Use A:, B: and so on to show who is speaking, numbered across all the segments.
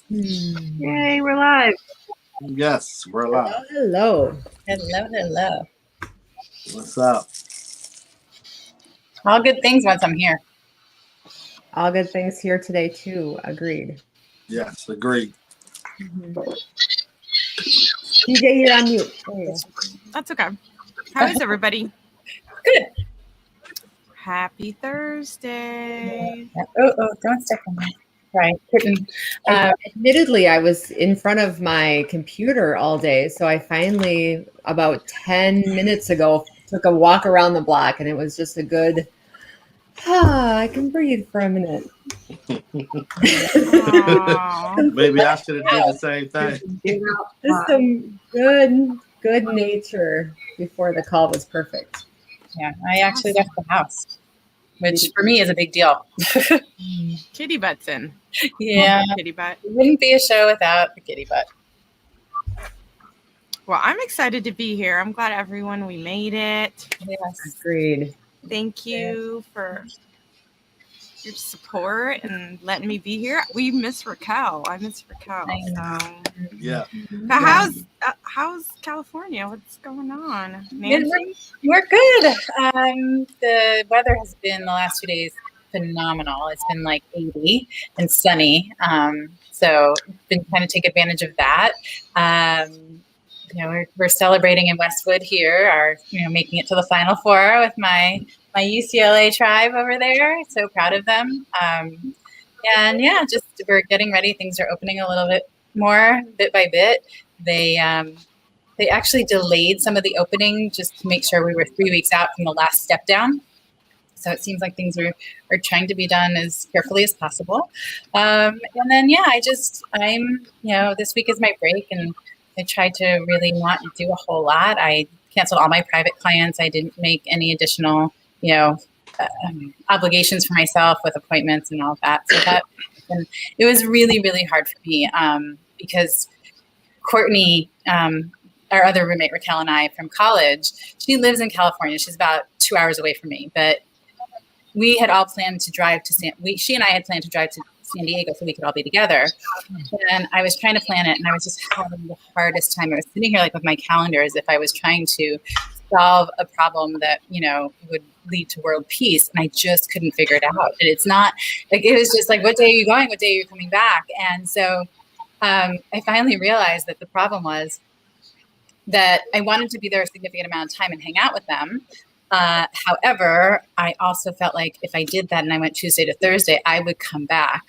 A: Yay, we're live.
B: Yes, we're live.
C: Hello.
D: Hello.
B: What's up?
D: All good things once I'm here.
C: All good things here today, too. Agreed.
B: Yes, agreed.
C: DeeJae, you're on mute. There you go.
E: That's okay. How is everybody?
D: Good.
E: Happy Thursday.
D: Don't step on me. Right. Kitten.
C: Admittedly, I was in front of my computer all day, so I finally, about 10 minutes ago, took a walk around the block, and it was just a good, I can breathe for a minute.
E: Aw.
B: Maybe I should have did the same thing.
C: Just some good nature before the call was perfect.
D: Yeah, I actually left the house, which for me is a big deal.
E: Kitty butt's in.
D: Yeah.
E: Kitty butt.
D: It wouldn't be a show without the kitty butt.
E: Well, I'm excited to be here. I'm glad we made it.
D: Yes.
C: Agreed.
E: Thank you for your support and letting me be here. We miss Raquel. I miss Raquel. So.
B: Yeah.
E: Now, how's California? What's going on, Nancy?
D: We're good. The weather has been the last 2 days phenomenal. It's been like 80 and sunny. So been trying to take advantage of that. We're celebrating in Westwood here, making it to the Final Four with my UCLA tribe over there. So proud of them. And yeah, just we're getting ready. Things are opening a little bit more, bit by bit. They actually delayed some of the opening just to make sure we were 3 weeks out from the last step down. So it seems like things are trying to be done as carefully as possible. And then, this week is my break, and I tried to really not do a whole lot. I canceled all my private clients. I didn't make any additional, obligations for myself with appointments and all of that. So it was really, really hard for me because Courtney, our other roommate, Raquel, and I from college, she lives in California. She's about 2 hours away from me, but we had all planned to drive to she and I had planned to drive to San Diego so we could all be together. And I was trying to plan it, and I was just having the hardest time. I was sitting here like with my calendar as if I was trying to solve a problem that, would lead to world peace. And I just couldn't figure it out. And it's not like, it was just like, what day are you going? What day are you coming back? And so I finally realized that the problem was that I wanted to be there a significant amount of time and hang out with them. However, I also felt like if I did that and I went Tuesday to Thursday, I would come back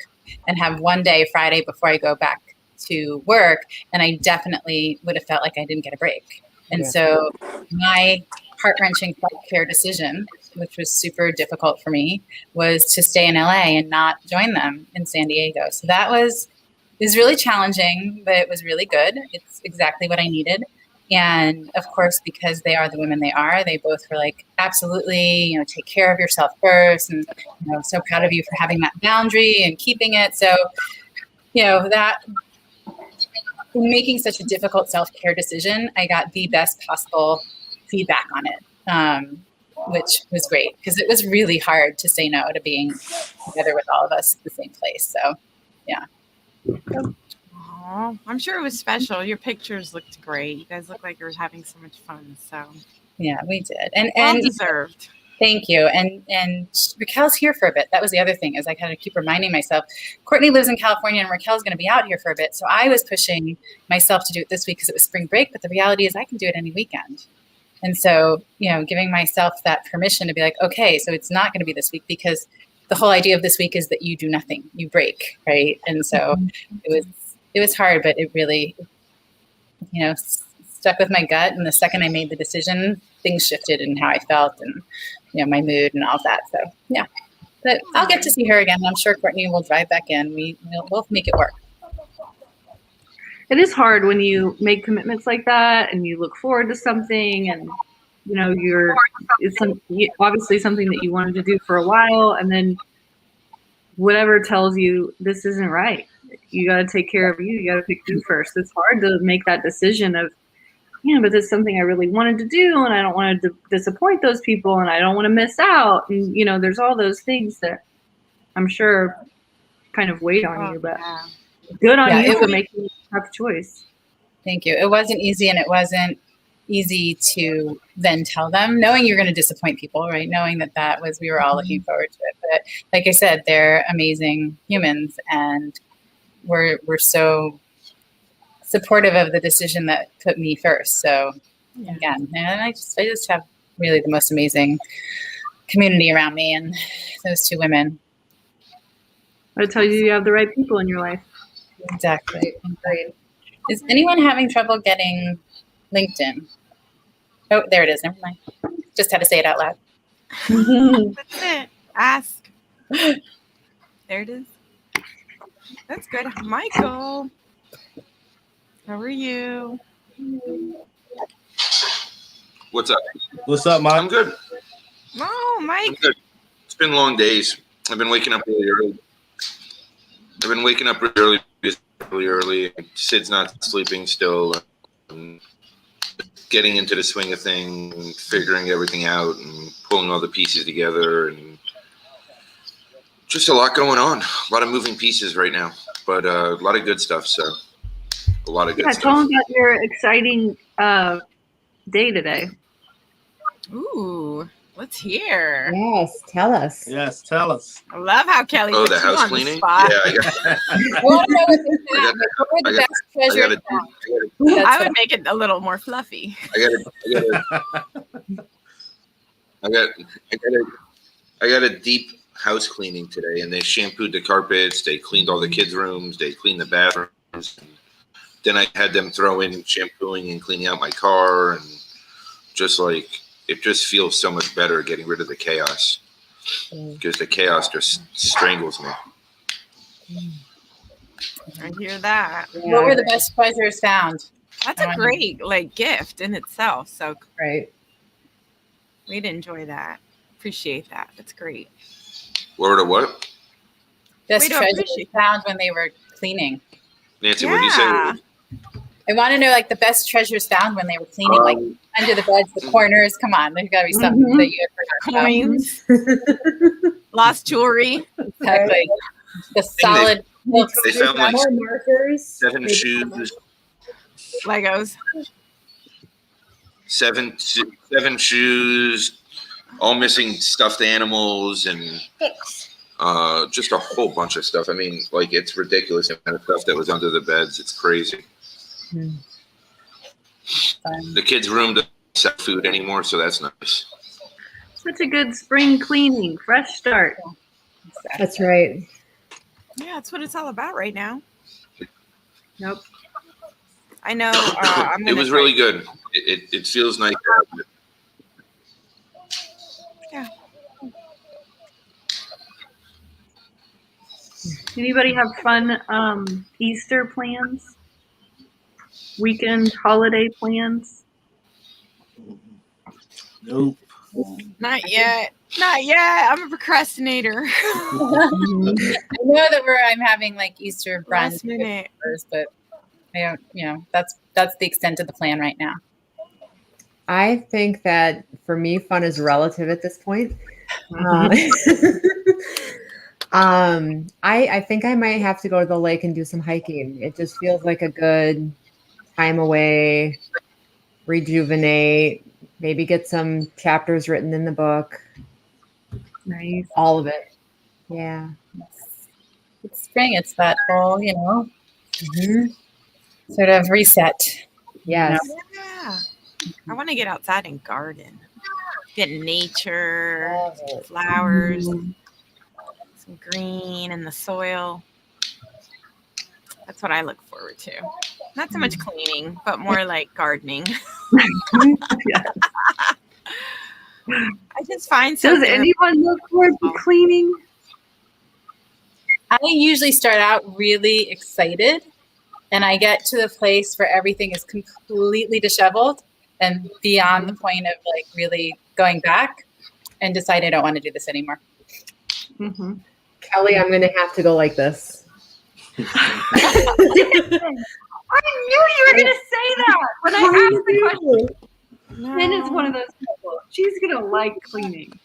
D: and have one day, Friday, before I go back to work. And I definitely would have felt like I didn't get a break. And so my heart-wrenching self-care decision, which was super difficult for me, was to stay in LA and not join them in San Diego. So it was really challenging, but it was really good. It's exactly what I needed. And of course, because they are the women they are, they both were like, absolutely, take care of yourself first. And, so proud of you for having that boundary and keeping it. So, that making such a difficult self-care decision, I got the best possible feedback on it, which was great because it was really hard to say no to being together with all of us in the same place. So, yeah.
E: Aww, I'm sure it was special. Your pictures looked great. You guys look like you were having so much fun. So
D: yeah, we did, and
E: well deserved.
D: Thank you. And Raquel's here for a bit. That was the other thing, is I kind of keep reminding myself, Courtney lives in California and Raquel's going to be out here for a bit. So I was pushing myself to do it this week because it was spring break. But the reality is I can do it any weekend. And so, giving myself that permission to be like, okay, so it's not going to be this week, because the whole idea of this week is that you do nothing, you break, right? And so it was hard, but it really, stuck with my gut. And the second I made the decision, things shifted in how I felt and, my mood and all of that. So, yeah. But I'll get to see her again. I'm sure Courtney will drive back in. We'll make it work.
A: It is hard when you make commitments like that and you look forward to something, and it's obviously something that you wanted to do for a while, and then whatever tells you this isn't right. You got to take care of you. You got to pick you first. It's hard to make that decision of, but this is something I really wanted to do, and I don't want to disappoint those people, and I don't want to miss out. And, there's all those things that I'm sure kind of weigh on you. But Good on
D: Yeah,
A: you
D: it
A: for
D: was-
A: making a tough choice.
D: Thank you. It wasn't easy, and it wasn't easy to then tell them, knowing you're going to disappoint people, right? Knowing that we were all looking forward to it. But like I said, they're amazing humans, and we're so supportive of the decision that put me first. So again, and I just have really the most amazing community around me, and those two women.
A: That tells you have the right people in your life.
D: Exactly. Agreed. Is anyone having trouble getting LinkedIn? Oh, there it is. Never mind. Just had to say it out loud.
E: That's it. Ask. There it is. That's good. Michael, how are you?
F: What's up?
B: What's up,
F: I'm
B: Mike?
F: good.
E: Oh, Mike.
F: I'm good. It's been long days. I've been waking up really early. Really early. Sid's not sleeping still. Getting into the swing of things, figuring everything out, and pulling all the pieces together, and just a lot going on. A lot of moving pieces right now, but a lot of good stuff. So, a lot of good
A: Yeah,
F: stuff.
A: tell them about your exciting day today.
E: Ooh, let's hear.
C: Yes, tell us.
B: Yes, tell us.
E: I love how Kelly
F: Oh,
E: puts
F: the
E: you
F: house
E: on
F: cleaning?
E: the spot.
F: Yeah,
D: I want to know what they
F: I
D: found.
F: got-
D: What were the
F: I got-
D: best treasures
F: I gotta,
D: found?
E: I would make it a little more fluffy.
F: I got a deep house cleaning today, and they shampooed the carpets. They cleaned all the kids' rooms. They cleaned the bathrooms. Then I had them throw in shampooing and cleaning out my car, and just like it just feels so much better getting rid of the chaos, because the chaos just strangles me.
E: I hear that.
D: What were the best treasures found?
E: That's a great gift in itself. So
C: Right.
E: we'd enjoy that. Appreciate that. That's great.
F: What were the what?
D: Best
E: We don't
D: treasures
E: appreciate-
D: found when they were cleaning.
F: Nancy, what did you say?
D: I want to know the best treasures found when they were cleaning, like under the beds, the corners. Come on, there's got to be something that you had forgotten
E: Coins, lost jewelry.
D: about. Exactly. The solid.
F: They found like
C: More markers.
F: 7 shoes,
E: Legos.
F: seven shoes, all missing stuffed animals, and just a whole bunch of stuff. I mean, like, it's ridiculous the amount of stuff that was under the beds. It's crazy. The kids' room doesn't sell food anymore, so that's nice.
A: Such a good spring cleaning, fresh start.
C: That's right.
E: Yeah, that's what it's all about right now.
A: Nope.
E: I know. I'm
F: It
E: gonna
F: was
E: try-
F: really good. It feels nice.
E: Yeah.
A: Anybody have fun Easter plans? Weekend holiday plans?
B: Nope.
E: Not yet. Not yet. I'm a procrastinator.
D: I know that I'm having Easter brunch,
E: Last minute.
D: but I don't. That's the extent of the plan right now.
C: I think that for me, fun is relative at this point. I think I might have to go to the lake and do some hiking. It just feels like a good time away, rejuvenate, maybe get some chapters written in the book.
A: Nice.
C: All of it. Yeah.
D: It's spring. It's that whole, sort of reset.
C: Yes.
E: Yeah. I want to get outside and garden. Get nature, flowers, some green in the soil. That's what I look forward to. Not so much cleaning, but more like gardening. I just find
A: Does
E: something.
A: anyone look forward to cleaning?
D: I usually start out really excited, and I get to the place where everything is completely disheveled and beyond the point of really going back, and decide I don't want to do this anymore.
A: Mm-hmm.
C: Kelly, I'm going to have to go like this.
A: I knew you were going to say that when I asked the question. Lynn is one of those people. She's going to like cleaning.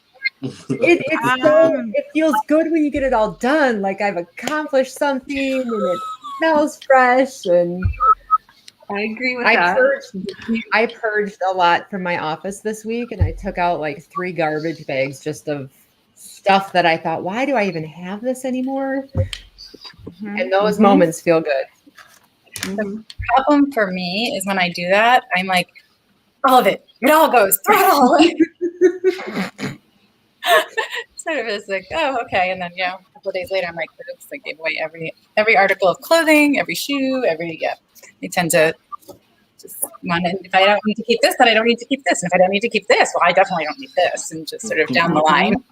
C: It feels good when you get it all done. Like I've accomplished something and it's smells fresh. And
A: I agree with
C: I
A: that.
C: I purged a lot from my office this week, and I took out like 3 garbage bags just of stuff that I thought, why do I even have this anymore? And those moments feel good.
D: The problem for me is when I do that, I'm like, all of it. It all goes. Throw it all away. Sort of is like, oh, okay. And then, a couple of days later, I'm like, oops, I gave away every article of clothing, every shoe, They tend to just want to, if I don't need to keep this, then I don't need to keep this. And if I don't need to keep this, well, I definitely don't need this. And just sort of down the line.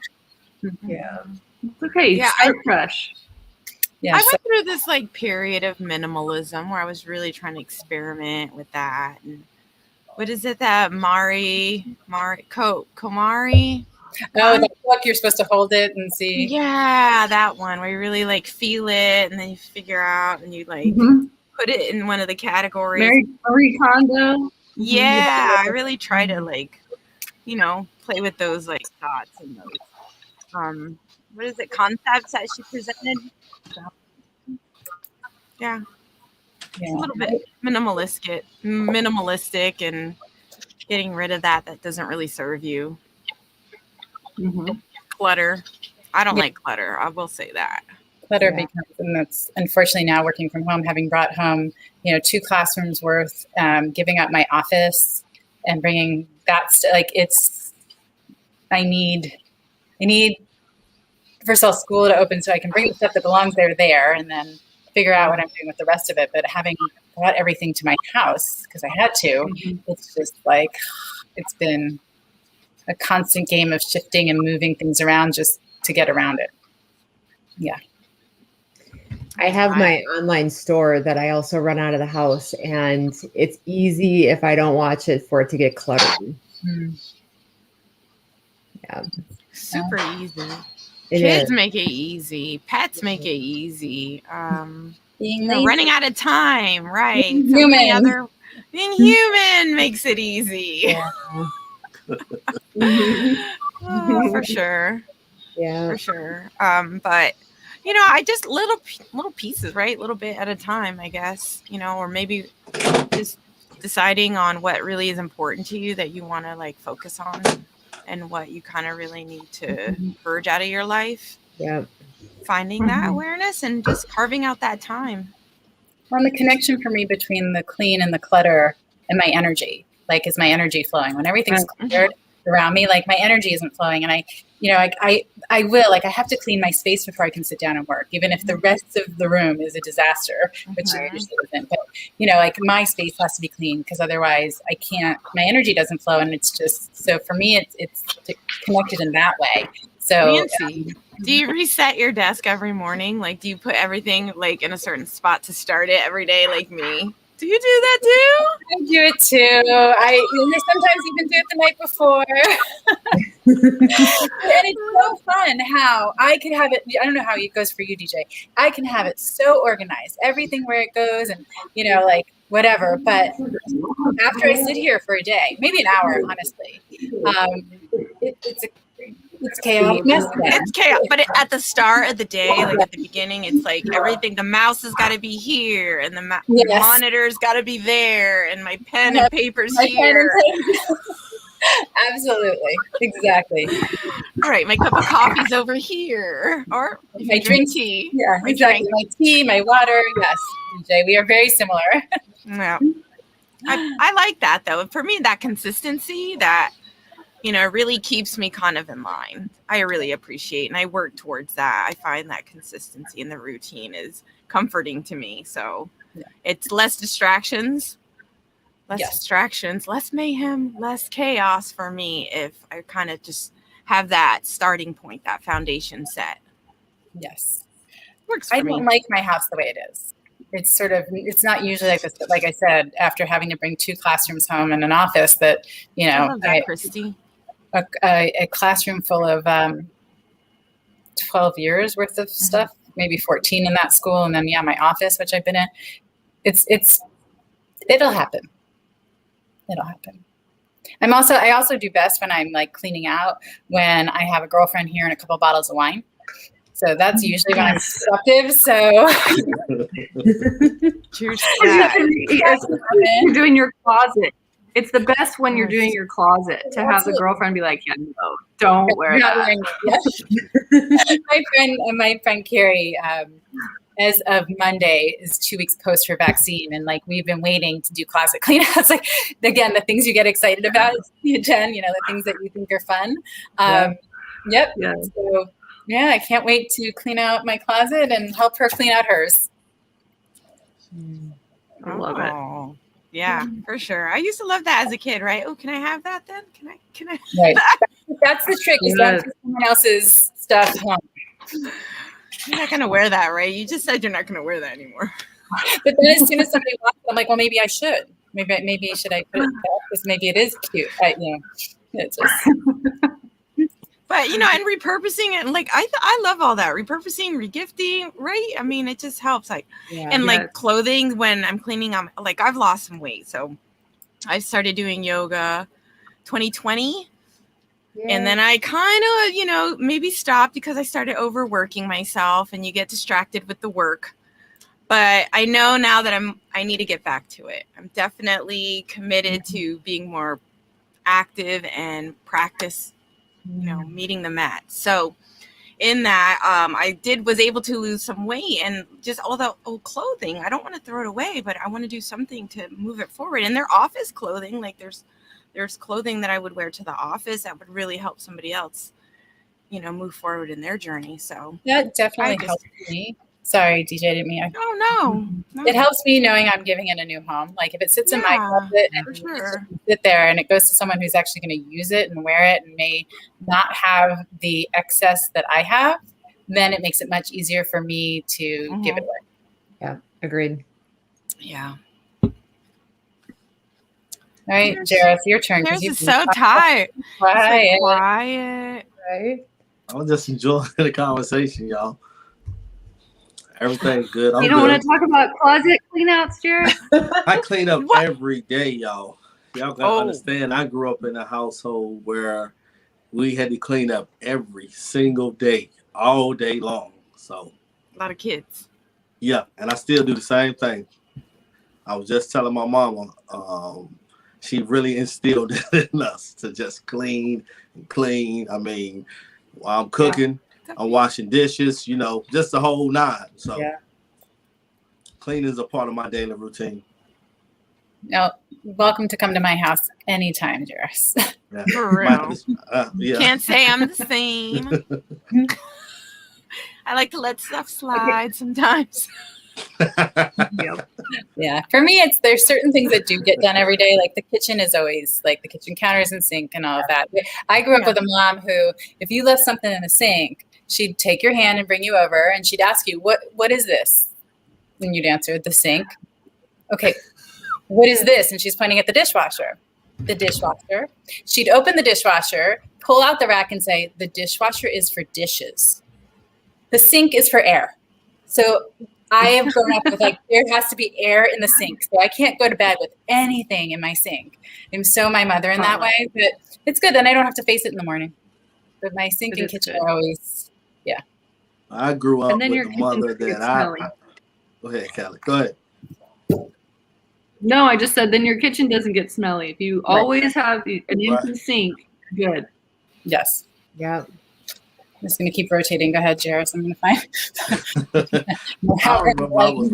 C: Yeah.
A: It's okay.
E: Yeah,
A: Start fresh.
D: Yeah.
E: I went through this like period of minimalism where I was really trying to experiment with that. And what is it that Komari?
D: Oh, that book, you're supposed to hold it and see.
E: Yeah, that one where you really like feel it and then you figure out and you like put it in one of the categories.
A: Marie Kondo.
E: Yeah, I really try to like, play with those like thoughts and those what is it, concepts that she presented. Yeah. It's a little bit minimalistic and getting rid of that doesn't really serve you. Clutter. I don't like clutter. I will say that.
D: Clutter becomes, and that's unfortunately now working from home, having brought home, 2 classrooms worth, giving up my office and bringing that I need first of all school to open so I can bring the stuff that belongs there and then figure out what I'm doing with the rest of it. But having brought everything to my house because I had to, it's just like it's been a constant game of shifting and moving things around just to get around it. Yeah.
C: I have my online store that I also run out of the house, and it's easy if I don't watch it for it to get cluttered. Yeah.
E: Super easy.
C: It
E: Kids
C: is.
E: make it easy. Pets make it easy.
D: Being lazy.
E: Running out of time, right?
D: Human.
E: Being human makes it easy.
D: Yeah.
E: Oh, for sure.
C: Yeah.
E: For sure. But I just little pieces, right? Little bit at a time, I guess, or maybe just deciding on what really is important to you that you want to like focus on and what you kind of really need to purge out of your life.
C: Yeah.
E: Finding that awareness and just carving out that time.
D: Well, the connection for me between the clean and the clutter and my energy, like, is my energy flowing? When everything's cluttered around me, like my energy isn't flowing, and I have to clean my space before I can sit down and work, even if the rest of the room is a disaster, which it usually isn't. But like my space has to be clean because otherwise I can't. My energy doesn't flow, and it's just so for me, it's connected in that way. So,
E: Nancy, do you reset your desk every morning? Like, do you put everything like in a certain spot to start it every day, like me? Do you do that too?
D: I do it too. I sometimes even do it the night before. And it's so fun how I could have it. I don't know how it goes for you, DeeJae. I can have it so organized, everything where it goes, and like whatever. But after I sit here for a day, maybe an hour, honestly, it's chaotic.
E: It's chaos. But at the start of the day, like at the beginning, it's like everything. The mouse has got to be here, and the monitor's got to be there, and my pen and paper's here.
D: Absolutely. Exactly.
E: All right, my cup of coffee's over here. Or if I drink tea.
D: Yeah, exactly. My tea, my water. Yes, DeeJae, we are very similar.
E: Yeah. I like that, though. For me, that consistency, that really keeps me kind of in line. I really appreciate, and I work towards that. I find that consistency in the routine is comforting to me. So it's less distractions, less mayhem, less chaos for me if I kind of just have that starting point, that foundation set.
D: Yes.
E: Works for me.
D: I don't like my house the way it is. It's not usually like this, but like I said, after having to bring 2 classrooms home and an office that,
E: I love that, Christy.
D: A classroom full of 12 years worth of stuff, maybe 14 in that school. And then, my office, which I've been in, it'll happen. It'll happen. I also do best when I'm like cleaning out when I have a girlfriend here and a couple bottles of wine. So that's usually when I'm disruptive. So
E: True
A: you're doing your closet. It's the best when you're doing your closet to have the girlfriend be like, yeah, no, don't wear that.
D: my friend Carrie, as of Monday, is 2 weeks post her vaccine, and like we've been waiting to do closet cleanouts. Like again, the things you get excited about, Jen. You know, the things that you think are fun. Yep.
A: Yeah.
D: So yeah, I can't wait to clean out my closet and help her clean out hers.
A: I love it.
E: Yeah, for sure. I used to love that as a kid, right? Oh, can I have that then? Can I?
D: Right. That's the trick, is don't put someone else's stuff home.
E: You're not going to wear that, right? You just said you're not going to wear that anymore.
D: But then as soon as somebody walks, I'm like, well, maybe I should. Maybe should I put it back? Because maybe it is cute. It's just...
E: But, and repurposing it, like, I love all that. Repurposing, regifting, right? I mean, it just helps. Like, and like clothing, when I'm cleaning, like, I've lost some weight. So I started doing yoga 2020. And then I kind of, maybe stopped because I started overworking myself, and you get distracted with the work. But I know now that I need to get back to it. I'm definitely committed to being more active and practice, meeting the mat. So in that, I was able to lose some weight, and just all the old clothing. I don't want to throw it away, but I want to do something to move it forward. And their office clothing, like there's clothing that I would wear to the office that would really help somebody else, move forward in their journey. So
D: that definitely helps me. Sorry, DeeJae, didn't mean.
E: No.
D: It helps me knowing I'm giving it a new home. Like if it sits in my closet and sit there, and it goes to someone who's actually going to use it and wear it and may not have the excess that I have, then it makes it much easier for me to give it away.
C: Yeah, agreed.
E: Yeah.
D: All right, Jaris, your turn.
E: Yours is so tight.
D: Quiet.
E: Quiet.
C: Right?
B: I'm just enjoying the conversation, y'all. Everything's good.
A: You don't want to talk about closet cleanouts, Jared?
B: I clean up every day, y'all. Y'all gotta understand, I grew up in a household where we had to clean up every single day, all day long. So
E: a lot of kids.
B: Yeah, and I still do the same thing. I was just telling my mama, she really instilled it in us to just clean and clean. I mean, while I'm cooking, I'm washing dishes, just the whole nine. So cleaning is a part of my daily routine.
D: No, welcome to come to my house anytime, Jaris.
E: Yeah. For real. Can't say I'm the same. I like to let stuff slide sometimes.
D: Yeah, for me, there's certain things that do get done every day. Like the kitchen is always like the kitchen counters and sink and all of that. I grew up with a mom who, if you left something in the sink, she'd take your hand and bring you over, and she'd ask you, what is this? And you'd answer, the sink. Okay, what is this? And she's pointing at the dishwasher. The dishwasher. She'd open the dishwasher, pull out the rack, and say, the dishwasher is for dishes. The sink is for air. So I have grown up with there has to be air in the sink. So I can't go to bed with anything in my sink. I'm so my mother in that way, but it's good. Then I don't have to face it in the morning. But my sink and kitchen are always,
B: I grew up
A: and then
B: with a mother that go ahead, Callie. Go ahead.
A: No, I just said then your kitchen doesn't get smelly. If you always have an empty sink, good.
D: Yes.
C: Yeah.
D: I'm just going to keep rotating. Go ahead, Jaris. I'm going to find.
B: I remember I was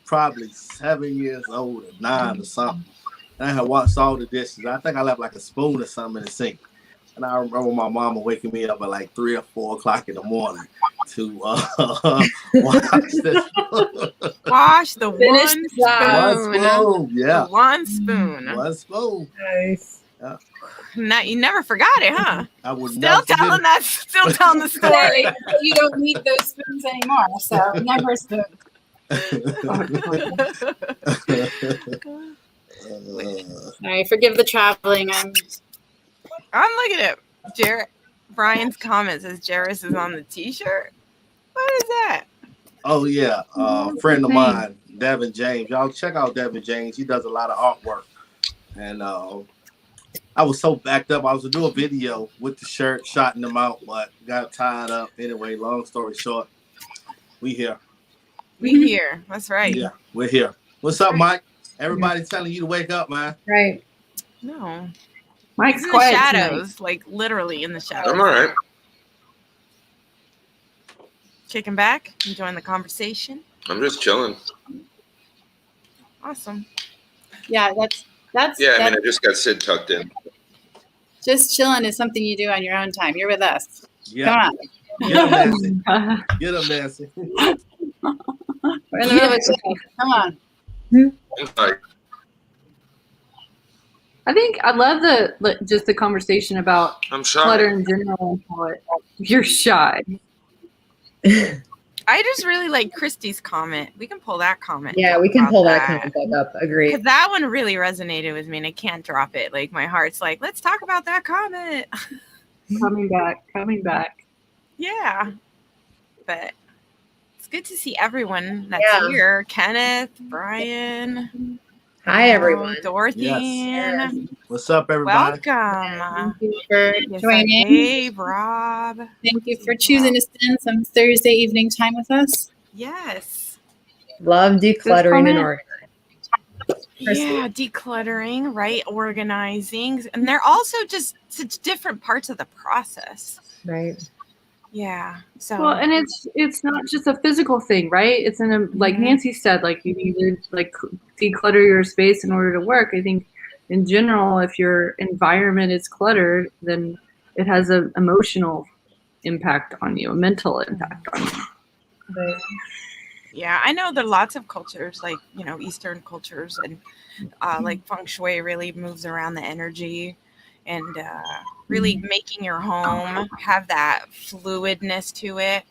B: probably 7 years old or 9 or something. And I had washed all the dishes. I think I left a spoon or something in the sink. And I remember my mama waking me up at 3 or 4 o'clock in the morning to wash this.
E: Wash the one spoon.
B: Yeah.
E: The one spoon.
B: One spoon.
C: Nice.
B: Yeah.
E: Now, you never forgot it, huh?
B: I would
E: still telling the story.
D: You don't need those spoons anymore, so never a spoon. All right, forgive the traveling.
E: I'm looking at Brian's comment says Jaris is on the t-shirt. What is that?
B: Oh yeah, friend of mine, Devin James. Y'all check out Devin James. He does a lot of artwork, and I was so backed up. I was to do a video with the shirt, shotting them out, but got tied up. Anyway, long story short, we here.
E: We here. That's right.
B: Yeah, we're here. What's up, Mike? Everybody telling you to wake up, man.
C: Right.
E: No.
A: Mike's
E: He's in the
A: quiet
E: shadows,
A: tonight.
E: like literally in the shadows.
F: I'm all right.
E: Kicking back, enjoying the conversation.
F: I'm just chilling.
E: Awesome.
D: Yeah, that's
F: Yeah, I mean, I just got Sid tucked in.
D: just chilling is something you do on your own time. You're with us.
B: Yeah.
D: Come on.
B: Get him, Nancy. Get him, Nancy.
D: We're in the middle of a show. Come on.
F: I'm like,
A: I think I love just the conversation about
F: I'm shy.
A: clutter in general and how you're shy.
E: I just really like Christy's comment. We can pull that comment.
C: Yeah, we can
E: about
C: pull that comment back up. Agreed.
E: Because that one really resonated with me and I can't drop it. Like my heart's like, let's talk about that comment.
A: Coming back.
E: Yeah. But it's good to see everyone that's
C: Yeah.
E: here. Kenneth, Brian.
C: Hi, everyone.
E: Dorothy.
C: Yes.
B: What's up, everybody?
E: Welcome.
D: Thank you for
E: Yes,
D: joining.
E: Dave, Rob.
D: Thank you for choosing to spend some Thursday evening time with us.
E: Yes.
C: Love decluttering
A: comment?
C: and organizing. Christy.
E: Yeah, decluttering, right? Organizing. And they're also just such different parts of the process.
C: Right.
E: Yeah. So
A: Well, and it's not just a physical thing, right? It's in a, like
E: Mhm.
A: Nancy said, like you need to like declutter your space in order to work. I think in general, if your environment is cluttered, then it has an emotional impact on you, a mental impact on you.
C: Right.
E: yeah, I know there are lots of cultures, like, you know, Eastern cultures, and like feng shui really moves around the energy and really making your home have that fluidness to it.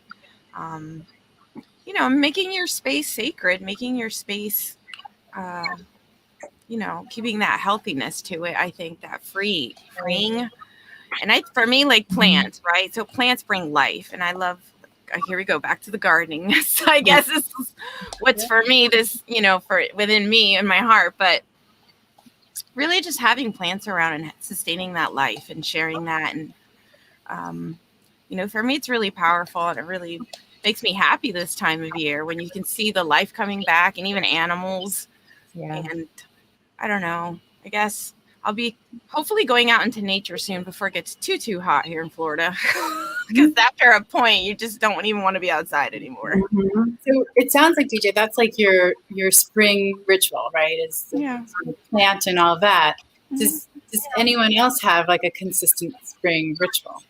E: You know, making your space sacred, making your space, you know, keeping that healthiness to it. I think that freeing. And for me, like plants, right? So plants bring life, and I love. Here we go back to the gardening. So I guess this is what's for me. This, you know, for within me and my heart, but really just having plants around and sustaining that life and sharing that, and you know, for me, it's really powerful, and it really makes me happy this time of year when you can see the life coming back, and even animals.
C: Yeah.
E: And I don't know. I guess I'll be hopefully going out into nature soon before it gets too hot here in Florida. Because after a point, you just don't even want to be outside anymore.
A: Mm-hmm.
D: So it sounds like, DeeJae, that's like your spring ritual, right? Is
E: Yeah.
D: the plant and all that. Does anyone else have like a consistent spring ritual?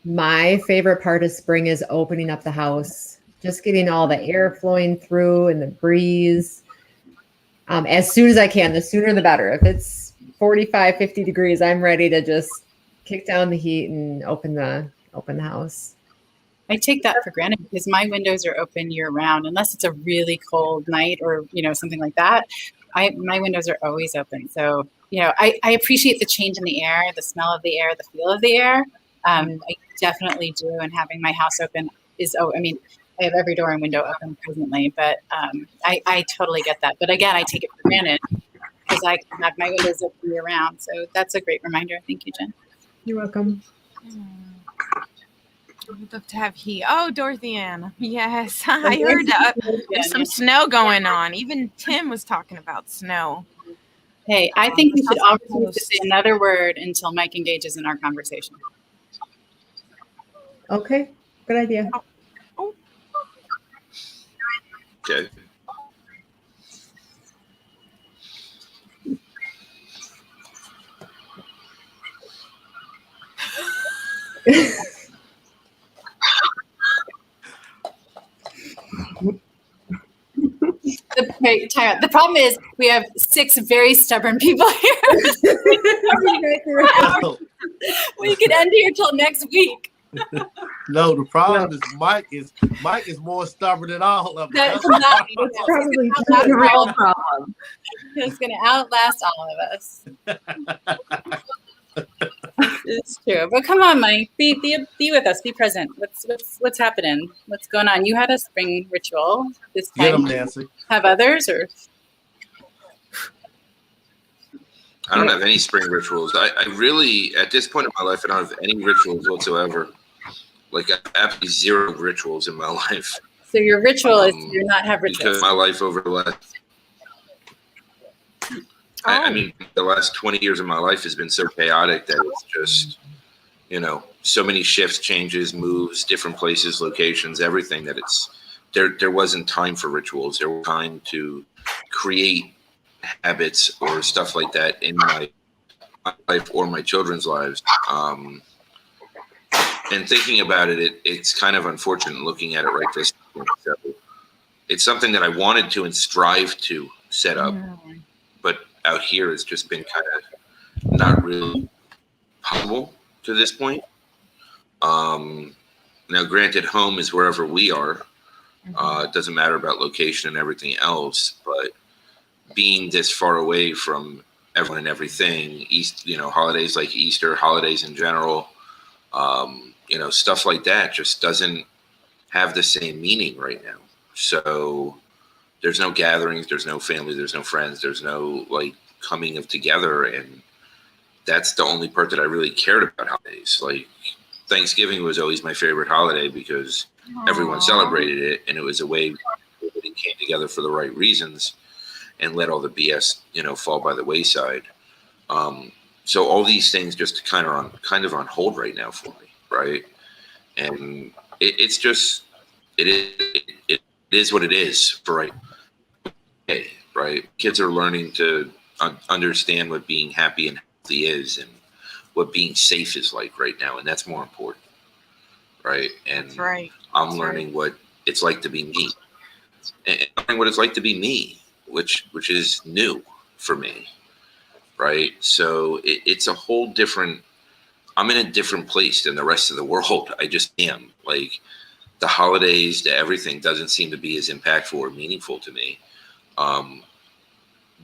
C: My favorite part of spring is opening up the house, just getting all the air flowing through and the breeze. As soon as I can, the sooner the better. If it's 45, 50 degrees, I'm ready to just kick down the heat and open the house.
D: I take that for granted because my windows are open year round, unless it's a really cold night or, you know, something like that. My windows are always open. So, you know, I appreciate the change in the air, the smell of the air, the feel of the air. I definitely do. And having my house open is, I mean, I have every door and window open presently, but I totally get that. But again, I take it for granted because I can have my windows open year round. So that's a great reminder. Thank you, Jen.
C: You're welcome.
E: We'd love to have heat. Oh, Dorothy Ann. Yes. I heard there's some snow going on. Even Tim was talking about snow.
D: Hey, I think we should also say another word until Mike engages in our conversation.
C: Okay. Good idea.
F: Okay.
D: The problem is we have 6 very stubborn people here. We could end here till next week.
B: No, the problem is Mike is more stubborn than all of us.
D: That's not
C: It's probably
A: That's the real problem.
D: It's going to outlast all of us. It's true, but come on, Mike, be with us, be present. What's happening? What's going on? You had a spring ritual this
B: Get
D: time.
B: him, Nancy.
D: Have others or?
F: I don't have any spring rituals. I really, at this point in my life, I don't have any rituals whatsoever. Like, I have absolutely zero rituals in my life.
D: So your ritual is to not have rituals.
F: Because my life over the last, I mean, the last 20 years of my life has been so chaotic that it's just, you know, so many shifts, changes, moves, different places, locations, everything that it's, there wasn't time for rituals. There was time to create habits or stuff like that in my life or my children's lives. And thinking about it, it's kind of unfortunate looking at it right this point. So it's something that I wanted to and strive to set up, but out here it's just been kind of not really possible to this point. Now, granted, home is wherever we are. It doesn't matter about location and everything else, but being this far away from everyone and everything, holidays like Easter, holidays in general, stuff like that just doesn't have the same meaning right now. So there's no gatherings, there's no family, there's no friends, there's no like coming of together. And that's the only part that I really cared about holidays. Like Thanksgiving was always my favorite holiday because everyone celebrated it, and it was a way everybody came together for the right reasons and let all the BS, fall by the wayside. So all these things just kind of on hold right now for me, right? And it is what it is for right. Okay, right? Kids are learning to understand what being happy and healthy is, and what being safe is like right now, and that's more important, right? And
E: That's right.
F: I'm learning what it's like to be me, and learning what it's like to be me, which is new for me, right? So it's a whole different. I'm in a different place than the rest of the world. I just am. Like the holidays, the everything doesn't seem to be as impactful or meaningful to me,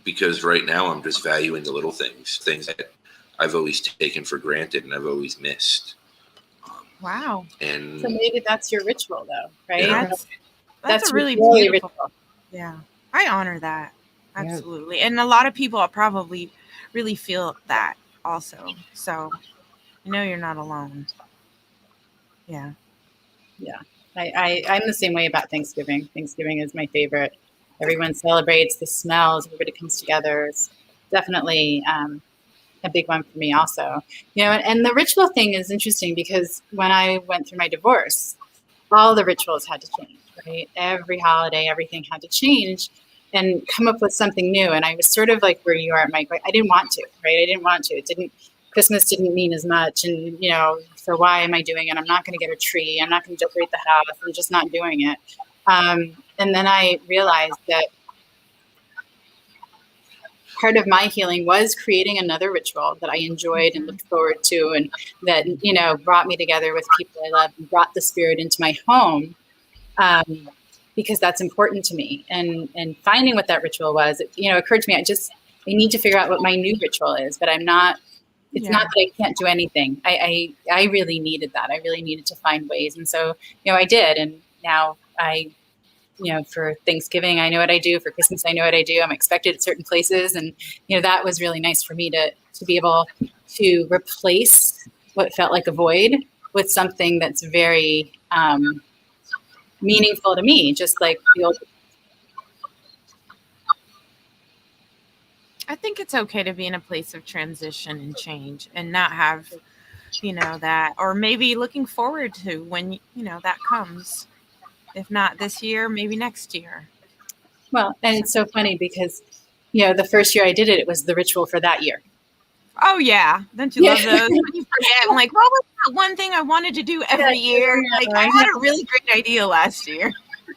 F: because right now I'm just valuing the little things that I've always taken for granted and I've always missed.
E: Wow.
F: And
D: so maybe that's your ritual, though, right?
F: Yeah.
E: That's a really
D: really
E: beautiful.
D: ritual.
E: Yeah, I honor that. Absolutely. And a lot of people probably really feel that also. So you're not alone. Yeah.
D: Yeah. I'm the same way about Thanksgiving. Thanksgiving is my favorite. Everyone celebrates the smells. Everybody comes together. It's definitely a big one for me also. And the ritual thing is interesting because when I went through my divorce, all the rituals had to change, right? Every holiday, everything had to change and come up with something new. And I was sort of like where you are, Mike. I didn't want to, right? I didn't want to. Christmas didn't mean as much. And, so why am I doing it? I'm not going to get a tree. I'm not going to decorate the house. I'm just not doing it. And then I realized that part of my healing was creating another ritual that I enjoyed and looked forward to, and that, brought me together with people I love and brought the spirit into my home, because that's important to me. And finding what that ritual was, it occurred to me, I need to figure out what my new ritual is, but it's not that I can't do anything. I really needed that. I really needed to find ways. And so, I did. And now for Thanksgiving, I know what I do. For Christmas, I know what I do. I'm expected at certain places. And, that was really nice for me to be able to replace what felt like a void with something that's very meaningful to me, just like the old.
E: I think it's okay to be in a place of transition and change and not have, that, or maybe looking forward to when, that comes. If not this year, maybe next year.
D: Well, and it's so funny because, the first year I did it, it was the ritual for that year.
E: Oh, yeah. Don't you love those? When you forget, I'm like, what was that one thing I wanted to do every year? Like, I had a really great idea last year.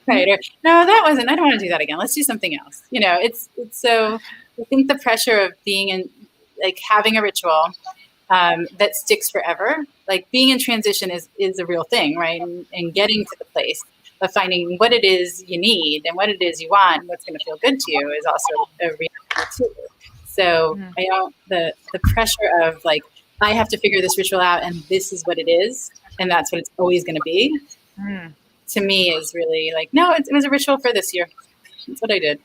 D: Right. Or, no, that wasn't. I don't want to do that again. Let's do something else. It's so, I think the pressure of being in, like, having a ritual that sticks forever, like being in transition is a real thing, right? And getting to the place of finding what it is you need and what it is you want and what's going to feel good to you is also a reality too. So I don't, the pressure of like, I have to figure this ritual out and this is what it is and that's what it's always going to be, to me is really like, no, it was a ritual for this year. That's what I did.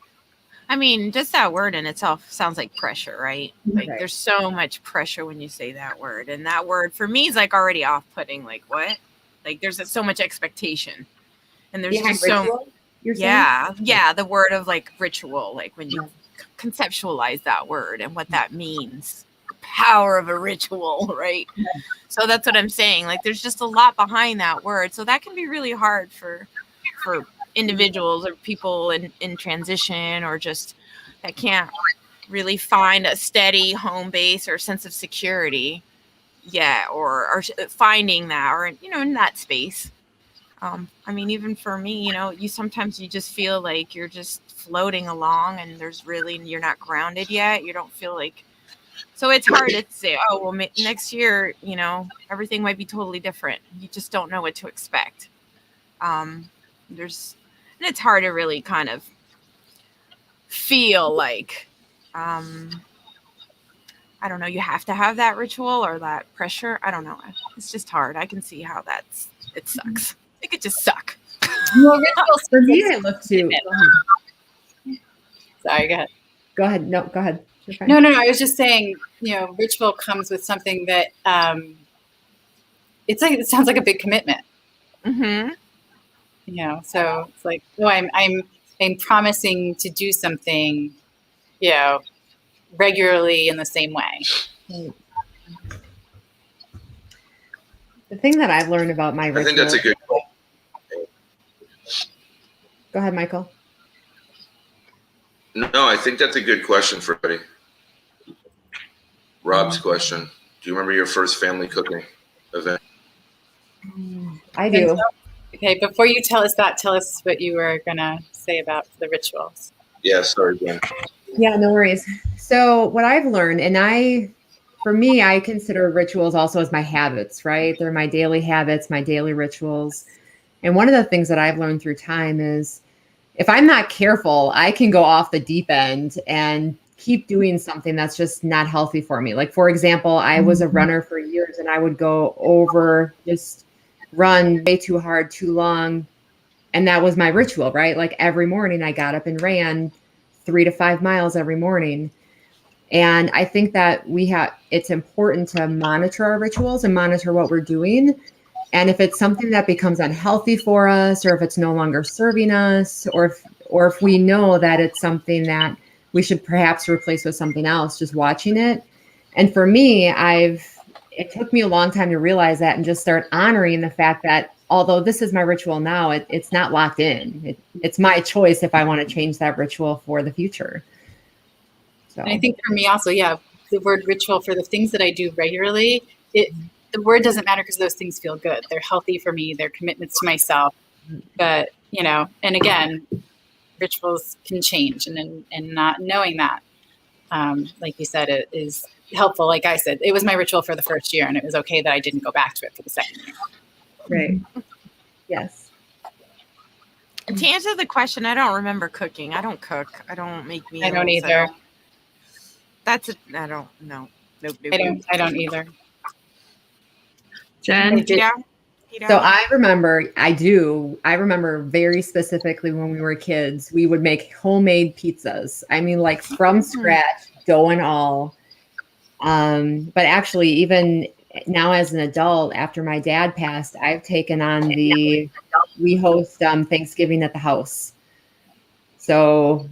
E: I mean, just that word in itself sounds like pressure, right? Like
C: Right.
E: there's so much pressure when you say that word. And that word for me is like already off-putting. Like what? Like there's so much expectation. And there's
C: Behind
E: just so
C: ritual, you're saying?
E: yeah, the word of like ritual, like when you conceptualize that word and what that means. The power of a ritual, right? So that's what I'm saying. Like there's just a lot behind that word. So that can be really hard for individuals or people in transition, or just that can't really find a steady home base or sense of security yet, or finding that, or in that space. I mean, even for me, you sometimes you just feel like you're just floating along, and you're not grounded yet. You don't feel like, so it's hard to say, oh well, next year everything might be totally different. You just don't know what to expect. And it's hard to really kind of feel like, I don't know, you have to have that ritual or that pressure. I don't know. It's just hard. I can see how it sucks. It could just suck.
C: Well, rituals for me, I look to.
D: Sorry, go ahead.
C: Go ahead. No, go ahead. You're fine.
D: No. I was just saying, ritual comes with something that it sounds like a big commitment.
E: Mm-hmm.
D: So it's like, oh, I'm promising to do something, regularly in the same way.
C: The thing that I've learned about my ritual.
F: I think that's a good.
C: Go ahead, Michael.
F: No, I think that's a good question for everybody. Rob's question. Do you remember your first family cooking event?
C: I do.
D: Okay, before you tell us that, tell us what you were going to say about the rituals.
F: Yeah, sorry, Dan.
C: Yeah, no worries. So what I've learned, and for me, I consider rituals also as my habits, right? They're my daily habits, my daily rituals. And one of the things that I've learned through time is if I'm not careful, I can go off the deep end and keep doing something that's just not healthy for me. Like, for example, I was a runner for years, and I would just run way too hard, too long. And that was my ritual, right? Like every morning I got up and ran 3 to 5 miles every morning. And I think that it's important to monitor our rituals and monitor what we're doing. And if it's something that becomes unhealthy for us, or if it's no longer serving us, or if we know that it's something that we should perhaps replace with something else, just watching it. And for me, it took me a long time to realize that and just start honoring the fact that although this is my ritual now, it's not locked in. It's my choice if I want to change that ritual for the future. So
D: And I think for me also, the word ritual for the things that I do regularly, the word doesn't matter because those things feel good. They're healthy for me. They're commitments to myself. But, and again, rituals can change, and not knowing that, like you said, it is helpful. Like I said, it was my ritual for the first year, and it was okay that I didn't go back to it for the second year.
C: Right. Yes.
E: And to answer the question, I don't remember cooking. I don't cook. I don't make meals.
D: I don't either.
E: I don't know. Nope.
D: I don't either.
A: Jen?
E: Yeah.
C: So I remember very specifically when we were kids, we would make homemade pizzas. I mean, like from scratch, dough and all. But actually, even now as an adult, after my dad passed, I've taken on we host Thanksgiving at the house. So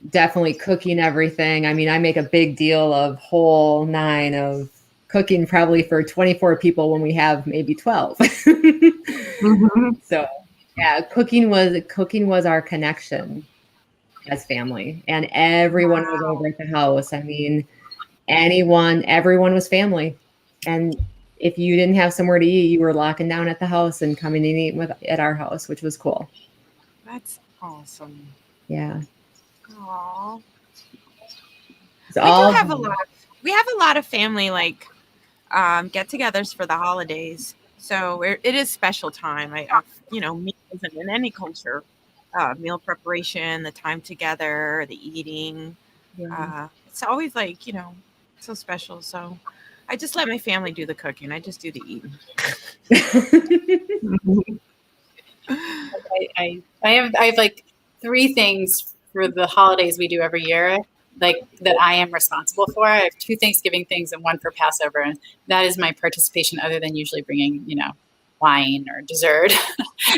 C: definitely cooking everything. I mean, I make a big deal of whole 9 of cooking probably for 24 people when we have maybe 12. So yeah, cooking was our connection as family, and everyone was over at the house. I mean, everyone was family. And if you didn't have somewhere to eat, you were locking down at the house and coming and eating at our house, which was cool.
E: That's awesome.
C: Yeah.
E: Aww. We have a lot of family get-togethers for the holidays. So it is special time. Meals in any culture, meal preparation, the time together, the eating.
C: Yeah.
E: It's always so special. So I just let my family do the cooking. I just do the eating.
D: I have like 3 things for the holidays we do every year, like that I am responsible for. I have 2 Thanksgiving things and 1 for Passover, and that is my participation. Other than usually bringing, wine or dessert.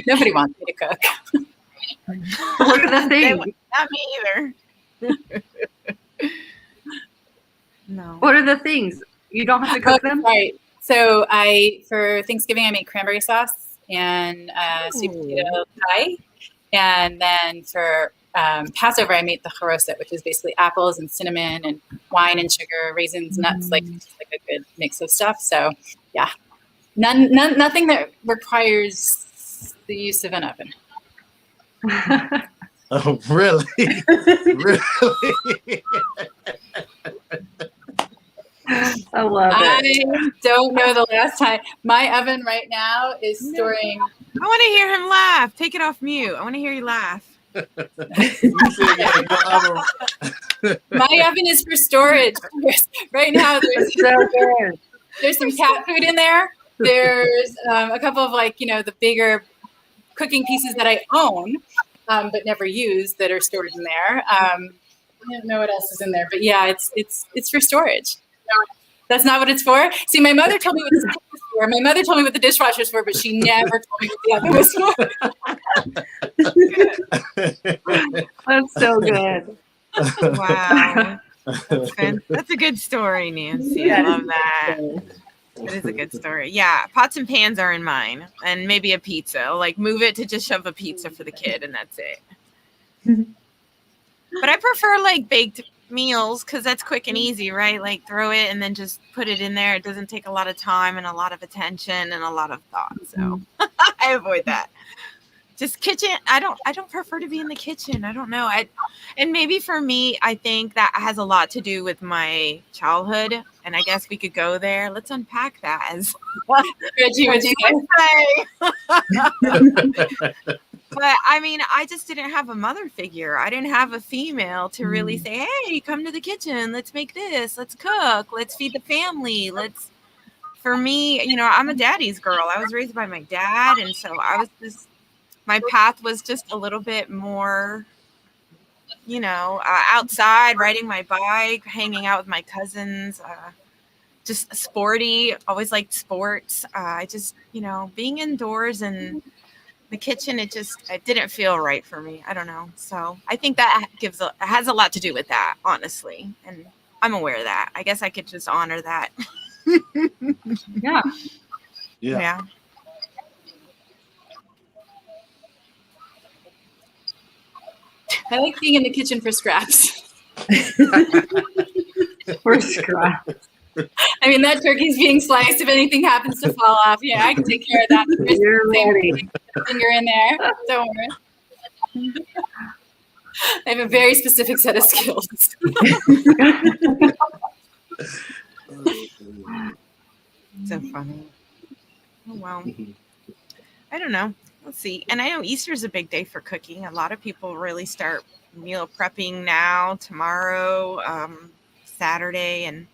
D: Nobody wants me to cook.
A: What are the things?
E: Not me either. No.
A: What are the things? You don't have to cook them?
D: Right. So for Thanksgiving, I make cranberry sauce and sweet potato pie. And then for Passover, I made the haroset, which is basically apples and cinnamon and wine and sugar, raisins, nuts, like a good mix of stuff. So yeah, nothing that requires the use of an oven.
B: Oh, really? Really?
A: I love it.
D: I don't know the last time. My oven right now is storing.
E: I want to hear him laugh. Take it off mute. I want to hear you laugh.
D: My oven is for storage. Right now, there's some cat food in there. There's a couple of the bigger cooking pieces that I own, but never use that are stored in there. I don't know what else is in there, but yeah, it's for storage. That's not what it's for. See, my mother told me what the kitchen was for. My mother told me what the dishwasher was for, but she never told me what the oven was for.
A: That's so good.
E: Wow. That's a good story, Nancy. I love that. It is a good story. Yeah, pots and pans are in mine, and maybe a pizza. Like move it to just shove a pizza for the kid, and that's it. But I prefer baked meals because that's quick and easy, right? Like throw it and then just put it in there. It doesn't take a lot of time and a lot of attention and a lot of thought. So I avoid that. Just kitchen. I don't prefer to be in the kitchen. I don't know. And maybe for me, I think that has a lot to do with my childhood. And I guess we could go there. Let's unpack that. As
D: Reggie, what'd you
E: say? But I mean, I just didn't have a mother figure. I didn't have a female to really say, "Hey, come to the kitchen. Let's make this. Let's cook. Let's feed the family. For me, I'm a daddy's girl. I was raised by my dad, and so my path was just a little bit more, outside, riding my bike, hanging out with my cousins, just sporty. Always liked sports. I just, being indoors and the kitchen, it didn't feel right for me. I don't know. So I think that has a lot to do with that, honestly. And I'm aware of that. I guess I could just honor that.
B: Yeah.
D: I like being in the kitchen for scraps.
A: For scraps.
D: I mean, that turkey's being sliced. If anything happens to fall off, yeah, I can take care of that.
A: You're ready.
D: Finger in there. Don't worry. I have a very specific set of skills.
E: So funny. Oh, wow. I don't know. Let's see. And I know Easter's a big day for cooking. A lot of people really start meal prepping now, tomorrow, Saturday, and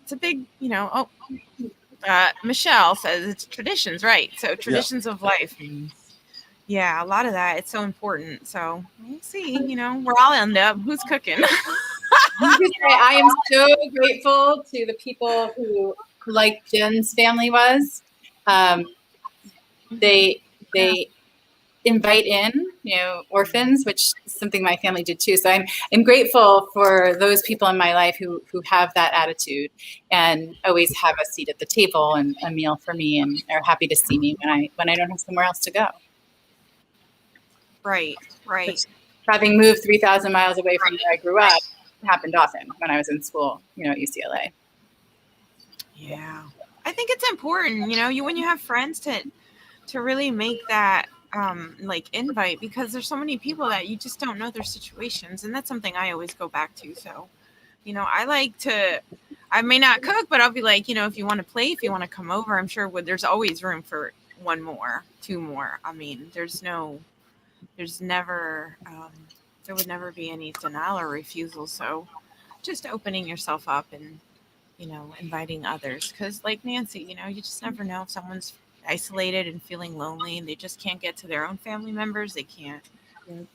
E: it's a big, Michelle says it's traditions, right? So traditions of life. And yeah, a lot of that. It's so important. So we'll see, where I'll end up. Who's cooking?
D: I am so grateful to the people who like Jen's family was. They invite in, orphans, which is something my family did too. So I'm grateful for those people in my life who have that attitude and always have a seat at the table and a meal for me and are happy to see me when I don't have somewhere else to go.
E: Right.
D: Which, having moved 3,000 miles away from where I grew up, happened often when I was in school, at UCLA.
E: Yeah. I think it's important, when you have friends to really make that invite, because there's so many people that you just don't know their situations, and that's something I always go back to. So I may not cook, but I'll be like, if you want to play, if you want to come over, I'm sure there's always room for 1 more, 2 more. I mean, there would never be any denial or refusal. So just opening yourself up and inviting others, because like Nancy, you just never know if someone's isolated and feeling lonely and they just can't get to their own family members. They can't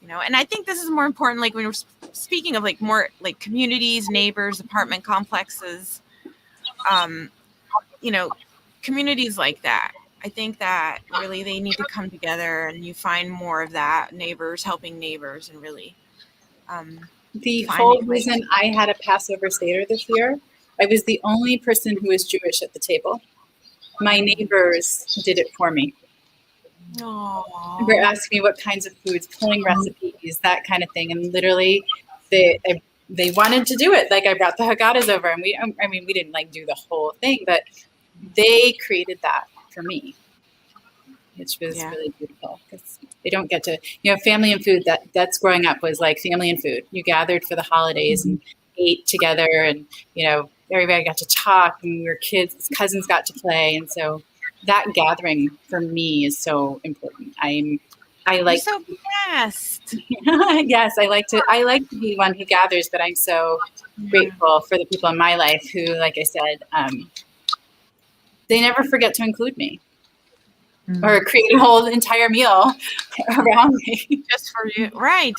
E: You know, and I think this is more important, like when we're speaking of like more like communities, neighbors, apartment complexes, you know, communities like that. I think that really they need to come together, and you find more of that, neighbors helping neighbors, and really
D: The
E: finding
D: whole
E: ways.
D: reason I had a Passover Seder this year, I was the only person who was Jewish at the table. My neighbors did it for me. They were
E: Aww.
D: asking me what kinds of foods, pulling recipes, that kind of thing, and literally, they wanted to do it. Like I brought the Haggadahs over, and we didn't like do the whole thing, but they created that for me, which was really beautiful because they don't get to, family and food. That's growing up was like family and food. You gathered for the holidays and ate together, and everybody got to talk, and we were kids, cousins got to play, and so that gathering for me is so important. I like
E: You're so blessed.
D: yes, I like to be one who gathers, but I'm so grateful for the people in my life who, like I said, they never forget to include me or create a whole entire meal around me.
E: Just for you, right?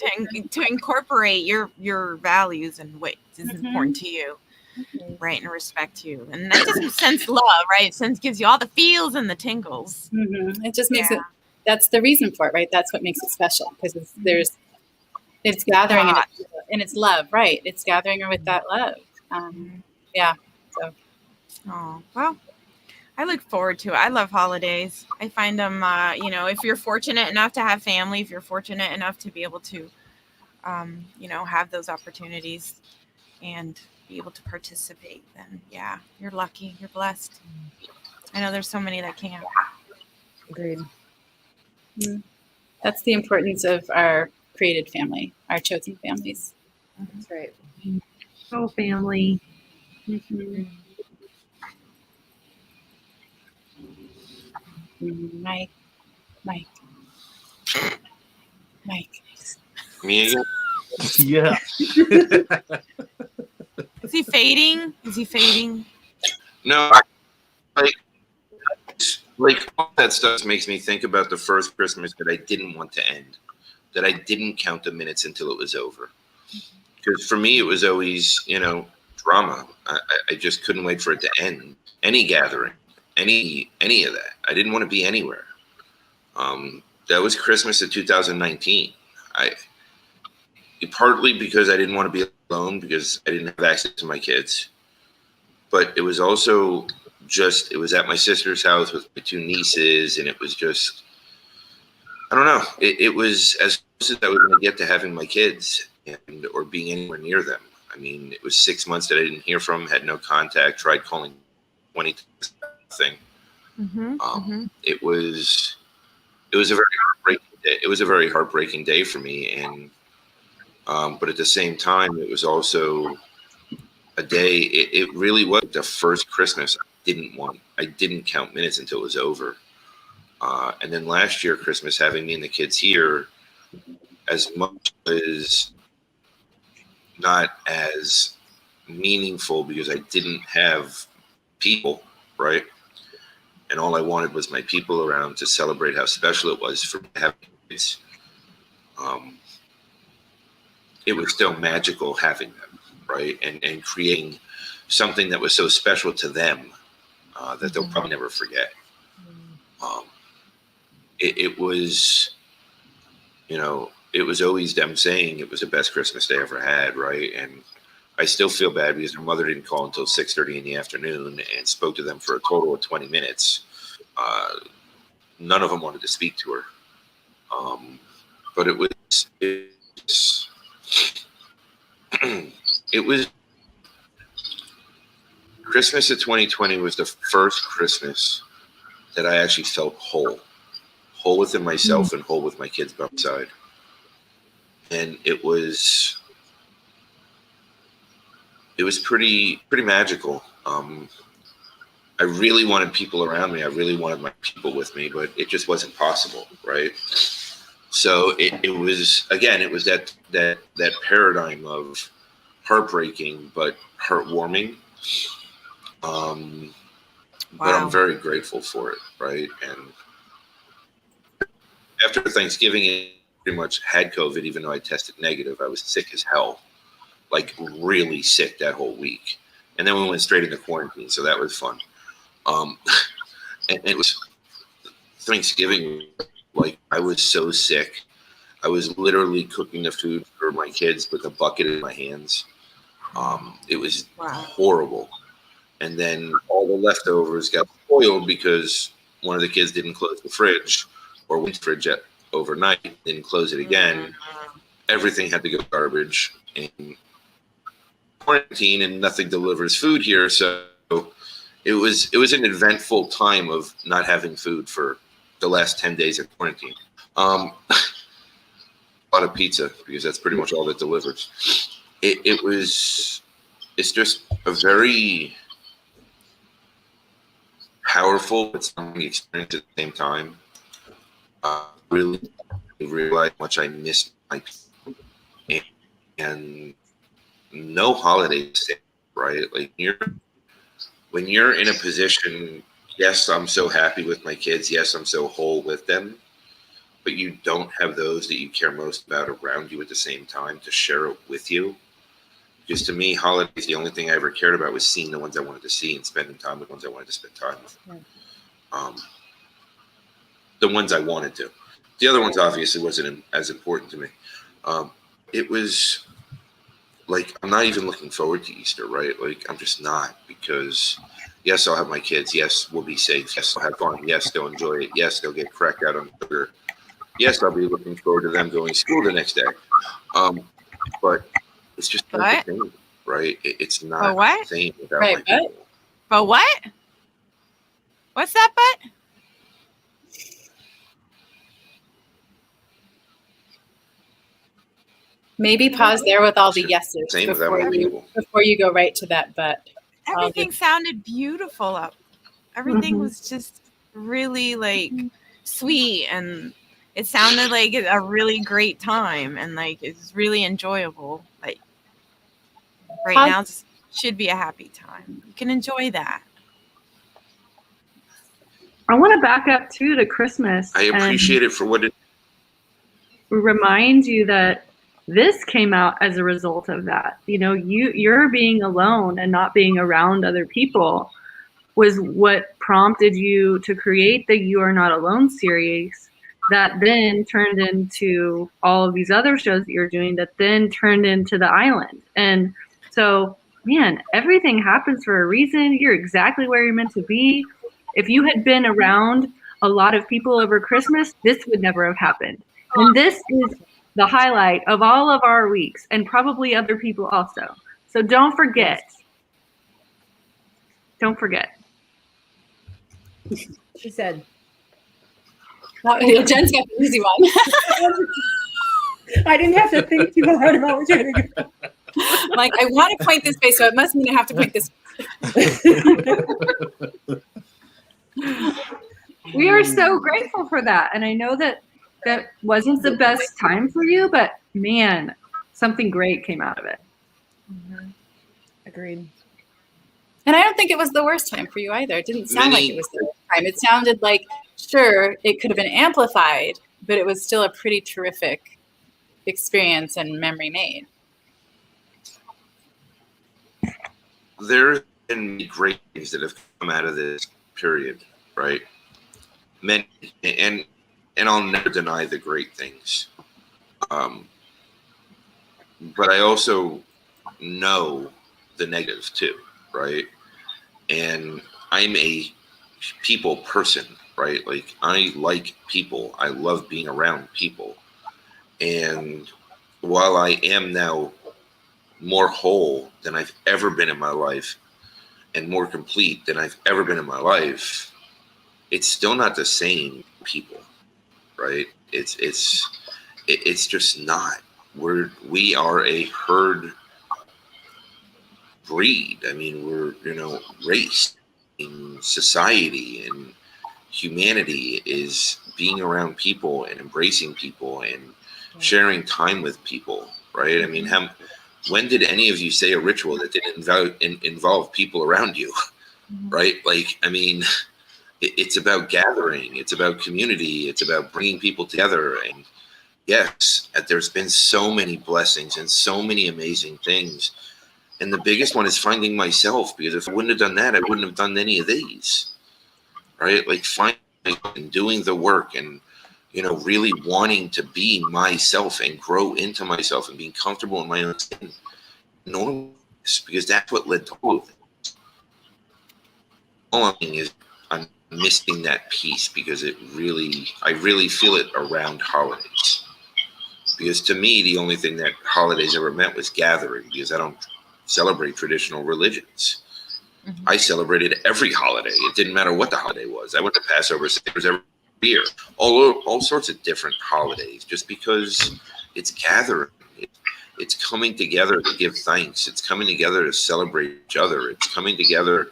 E: To incorporate your values and what is important to you, right, and respect you, and that just sends love, right? Gives you all the feels and the tingles.
D: It just makes it. That's the reason for it, right? That's what makes it special, because it's gathering and it's love, right? It's gathering with that love. So.
E: Oh well. I look forward to it. I love holidays. I find them, if you're fortunate enough to have family, if you're fortunate enough to be able to, have those opportunities and be able to participate, then you're lucky. You're blessed. I know there's so many that can't.
C: Agreed.
D: That's the importance of our created family, our chosen families.
C: That's right.
A: Oh, family.
D: Mike.
F: Me again?
B: Yeah.
E: Is he fading?
F: No, like all that stuff makes me think about the first Christmas that I didn't want to end, that I didn't count the minutes until it was over. Because for me, it was always, drama. I just couldn't wait for it to end. Any gathering, any of that. I didn't want to be anywhere. That was Christmas of 2019. Partly because I didn't want to be alone, because I didn't have access to my kids. But it was also it was at my sister's house with my two nieces, and it was just, I don't know. It was as close as I was going to get to having my kids or being anywhere near them. I mean, it was 6 months that I didn't hear from, had no contact, tried calling 20 times, nothing. It was a very heartbreaking day. It was a very heartbreaking day for me, and but at the same time, it was also a day. It really was the first Christmas I didn't count minutes until it was over. And then last year, Christmas, having me and the kids here, as much as not as meaningful because I didn't have people, right? And all I wanted was my people around to celebrate how special it was for me to have kids. It was still magical having them, right? And creating something that was so special to them that they'll probably never forget. It was, it was always them saying it was the best Christmas they ever had, right? And I still feel bad because their mother didn't call until 6:30 in the afternoon and spoke to them for a total of 20 minutes. None of them wanted to speak to her. But it was Christmas of 2020 was the first Christmas that I actually felt whole within myself and whole with my kids by my side. And it was pretty magical. I really wanted people around me. I really wanted my people with me, but it just wasn't possible, right? So it was, again, it was that paradigm of heartbreaking but heartwarming. But I'm very grateful for it, right? And after Thanksgiving, pretty much had COVID, even though I tested negative. I was sick as hell, like really sick that whole week. And then we went straight into quarantine, so that was fun. And it was Thanksgiving, like I was so sick. I was literally cooking the food for my kids with a bucket in my hands. It was horrible. And then all the leftovers got spoiled because one of the kids didn't close the fridge or went to the fridge overnight, didn't close it again. Everything had to go garbage. And quarantine, and nothing delivers food here, so it was an eventful time of not having food for the last 10 days of quarantine. A lot of pizza, because that's pretty much all that delivers. It's just a very powerful but something experience at the same time. Really realized how much I missed my people. And no holidays, right? Like when you're in a position, yes, I'm so happy with my kids. Yes, I'm so whole with them. But you don't have those that you care most about around you at the same time to share it with you. Because to me, holidays, the only thing I ever cared about was seeing the ones I wanted to see and spending time with the ones I wanted to spend time with. The ones I wanted to. The other ones obviously wasn't as important to me. It was like, I'm not even looking forward to Easter, right? Like, I'm just not, because yes, I'll have my kids. Yes, we'll be safe. Yes, I'll have fun. Yes, they'll enjoy it. Yes, they'll get cracked out on sugar. Yes, I'll be looking forward to them going to school the next day. But it's just not the same, right? It's not the same without my people.
E: But what? What's that but?
D: Maybe pause there with all the yeses
F: Same without my people.
D: Before you go right to that but.
E: Everything sounded beautiful up. Everything was just really like sweet, and it sounded like a really great time, and like it's really enjoyable. Like right now should be a happy time. You can enjoy that.
A: I want to back up too to Christmas.
F: I appreciate it for what it
A: remind you that this came out as a result of that. You know, you're being alone and not being around other people was what prompted you to create the You Are Not Alone series, that then turned into all of these other shows that you're doing, that then turned into The Island. And so, man, everything happens for a reason. You're exactly where you're meant to be. If you had been around a lot of people over Christmas, this would never have happened. And this is the highlight of all of our weeks, and probably other people also. So don't forget. Don't forget.
C: She said.
D: Jen's got the easy one.
C: I didn't have to think too hard about which way to go.
D: Like, I want to point this way, so it must mean I have to point this way.
A: We are so grateful for that. And I know that wasn't the best time for you, but man, something great came out of it.
C: Mm-hmm. Agreed.
D: And I don't think it was the worst time for you either. It didn't sound like it was the worst time. It sounded like, sure, it could have been amplified, but it was still a pretty terrific experience and memory made.
F: There have been great things that have come out of this period, right? Many, and I'll never deny the great things. But I also know the negative too, right? And I'm a people person, right? Like, I like people. I love being around people. And while I am now more whole than I've ever been in my life and more complete than I've ever been in my life, it's still not the same people, right? It's just not. We are a herd breed. I mean, we're, race in society, and humanity is being around people and embracing people and sharing time with people, right? I mean, when did any of you say a ritual that didn't involve people around you, right? Like, I mean, it's about gathering. It's about community. It's about bringing people together. And yes, there's been so many blessings and so many amazing things. And the biggest one is finding myself, because if I wouldn't have done that, I wouldn't have done any of these, right? Like finding and doing the work and, really wanting to be myself and grow into myself and being comfortable in my own skin. Normal, because that's what led to all of it. All I'm saying is I'm missing that piece, because I really feel it around holidays. Because to me, the only thing that holidays ever meant was gathering, because I don't celebrate traditional religions.
E: Mhm.
F: I celebrated every holiday. It didn't matter what the holiday was. I went to Passover Seder's every year. All sorts of different holidays, just because it's gathering. It's coming together to give thanks. It's coming together to celebrate each other. It's coming together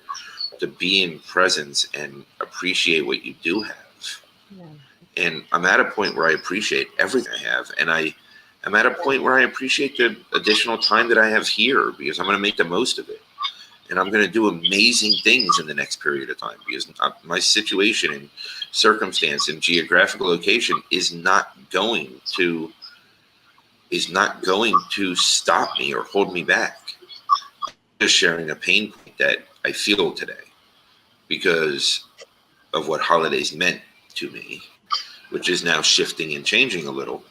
F: to be in presence and appreciate what you do have.
C: Yeah.
F: And I'm at a point where I appreciate everything I have. And I'm at a point where I appreciate the additional time that I have here, because I'm going to make the most of it. And I'm going to do amazing things in the next period of time, because my situation and circumstance and geographical location is not going to stop me or hold me back. I'm just sharing a pain point that I feel today because of what holidays meant to me, which is now shifting and changing a little,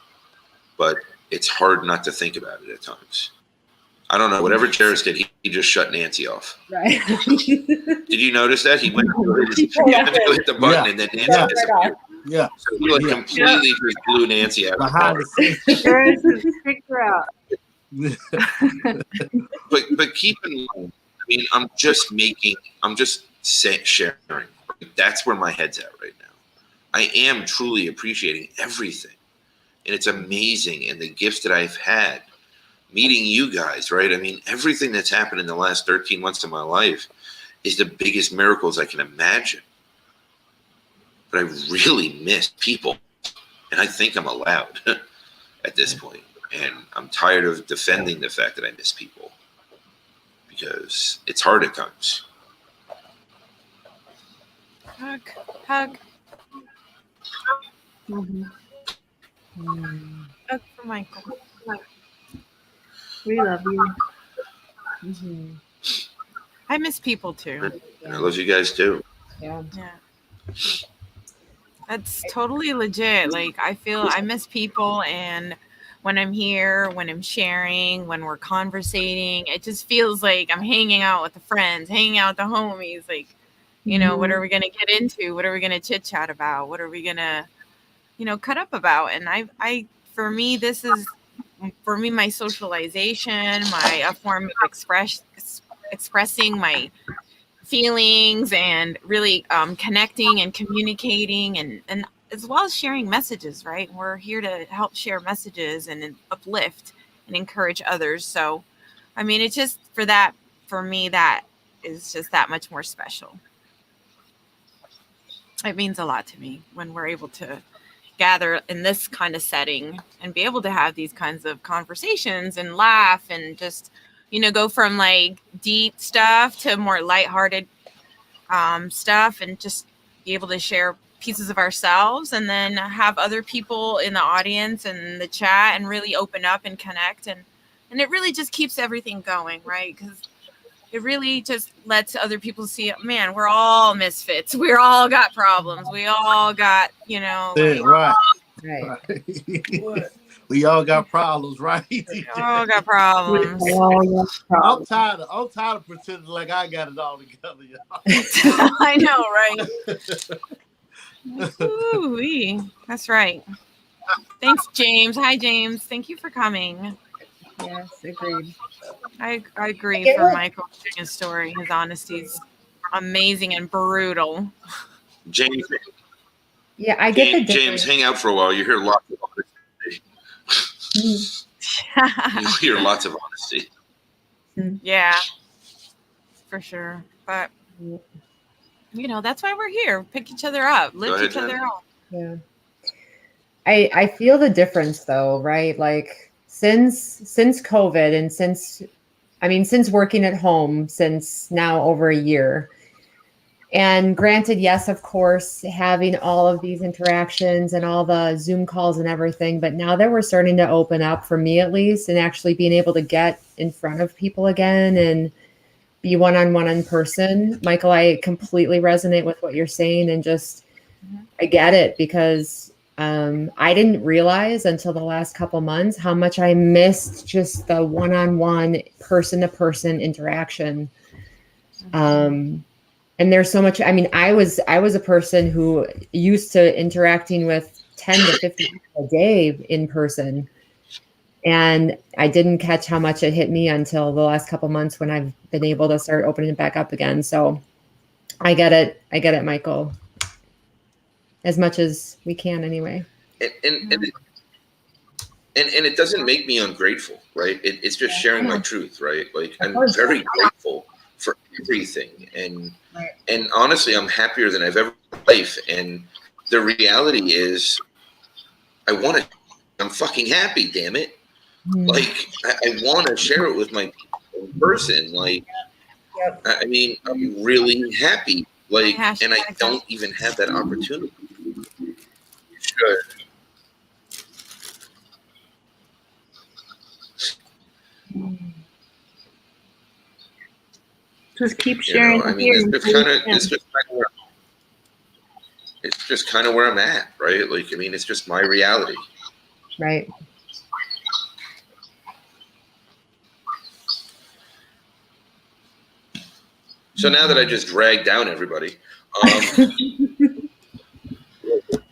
F: but it's hard not to think about it at times. I don't know, whatever Jaris did, he just shut Nancy off.
C: Right.
F: Did you notice that? He went to hit the button and then Nancy disappeared.
B: Yeah.
F: So he completely just blew Nancy out of the
B: Behind
F: car.
B: the scenes.
A: Jaris has kicked her out.
F: But keep in mind, I mean, I'm just sharing. That's where my head's at right now. I am truly appreciating everything. And it's amazing. And the gifts that I've had, meeting you guys, right? I mean, everything that's happened in the last 13 months of my life is the biggest miracles I can imagine. But I really miss people. And I think I'm allowed at this point. And I'm tired of defending the fact that I miss people, because it's hard at times.
E: Hug.
A: Mhm.
E: Hug for Michael.
A: We love you.
C: Mhm.
E: I miss people too.
F: I love you guys too.
C: Yeah.
E: Yeah. That's totally legit. Like, I feel I miss people, and when I'm here, when I'm sharing, when we're conversating, it just feels like I'm hanging out with the friends, hanging out with the homies. Like, what are we going to get into? What are we going to chit chat about? What are we going to, cut up about? And for me, my socialization, a form of expressing my feelings, and really connecting and communicating, and as well as sharing messages, right? We're here to help share messages and uplift and encourage others. So, I mean, it's just for me, that is just that much more special. It means a lot to me when we're able to gather in this kind of setting and be able to have these kinds of conversations and laugh and just, go from like deep stuff to more lighthearted stuff, and just be able to share pieces of ourselves, and then have other people in the audience and the chat and really open up and connect. And it really just keeps everything going, right? Because it really just lets other people see, man, we're all misfits. We all got problems. We all got,
B: Right. We all got problems, right?
E: We all got problems.
B: I'm tired of pretending like I got it all together, y'all.
E: I know, right? Ooh-wee. That's right. Thanks, James. Hi, James. Thank you for coming.
C: Yes, agreed.
E: I agree for Michael sharing his story. His honesty is amazing and brutal.
F: James,
C: Yeah, I get the difference.
F: James, hang out for a while. You hear lots of honesty. You hear lots of honesty.
E: Yeah, for sure. But that's why we're here. Pick each other up, lift each other up.
C: Yeah. I feel the difference though, right? Like since COVID, and since working at home since now over a year, And granted, yes, of course, having all of these interactions and all the Zoom calls and everything, but now that we're starting to open up, for me at least, and actually being able to get in front of people again and be one-on-one in person, Michael, I completely resonate with what you're saying, and just, I get it, because I didn't realize until the last couple months how much I missed just the one-on-one, person-to-person interaction. And there's so much, I mean, I was a person who used to interacting with 10 to 50 people a day in person. And I didn't catch how much it hit me until the last couple months when I've been able to start opening it back up again. So I get it. I get it, Michael. As much as we can anyway.
F: And it doesn't make me ungrateful, right? It's just sharing my truth, right? Like, I'm very grateful for everything. And honestly, I'm happier than I've ever been in life. And the reality is, I'm fucking happy, damn it. Like, I want to share it with my people in person. Like, I mean, I'm really happy. Like, and I don't even have that opportunity. You should.
A: Just keep sharing.
F: I mean, it's just kind of where I'm at, right? Like, I mean, it's just my reality.
C: Right.
F: So now that I just dragged down everybody,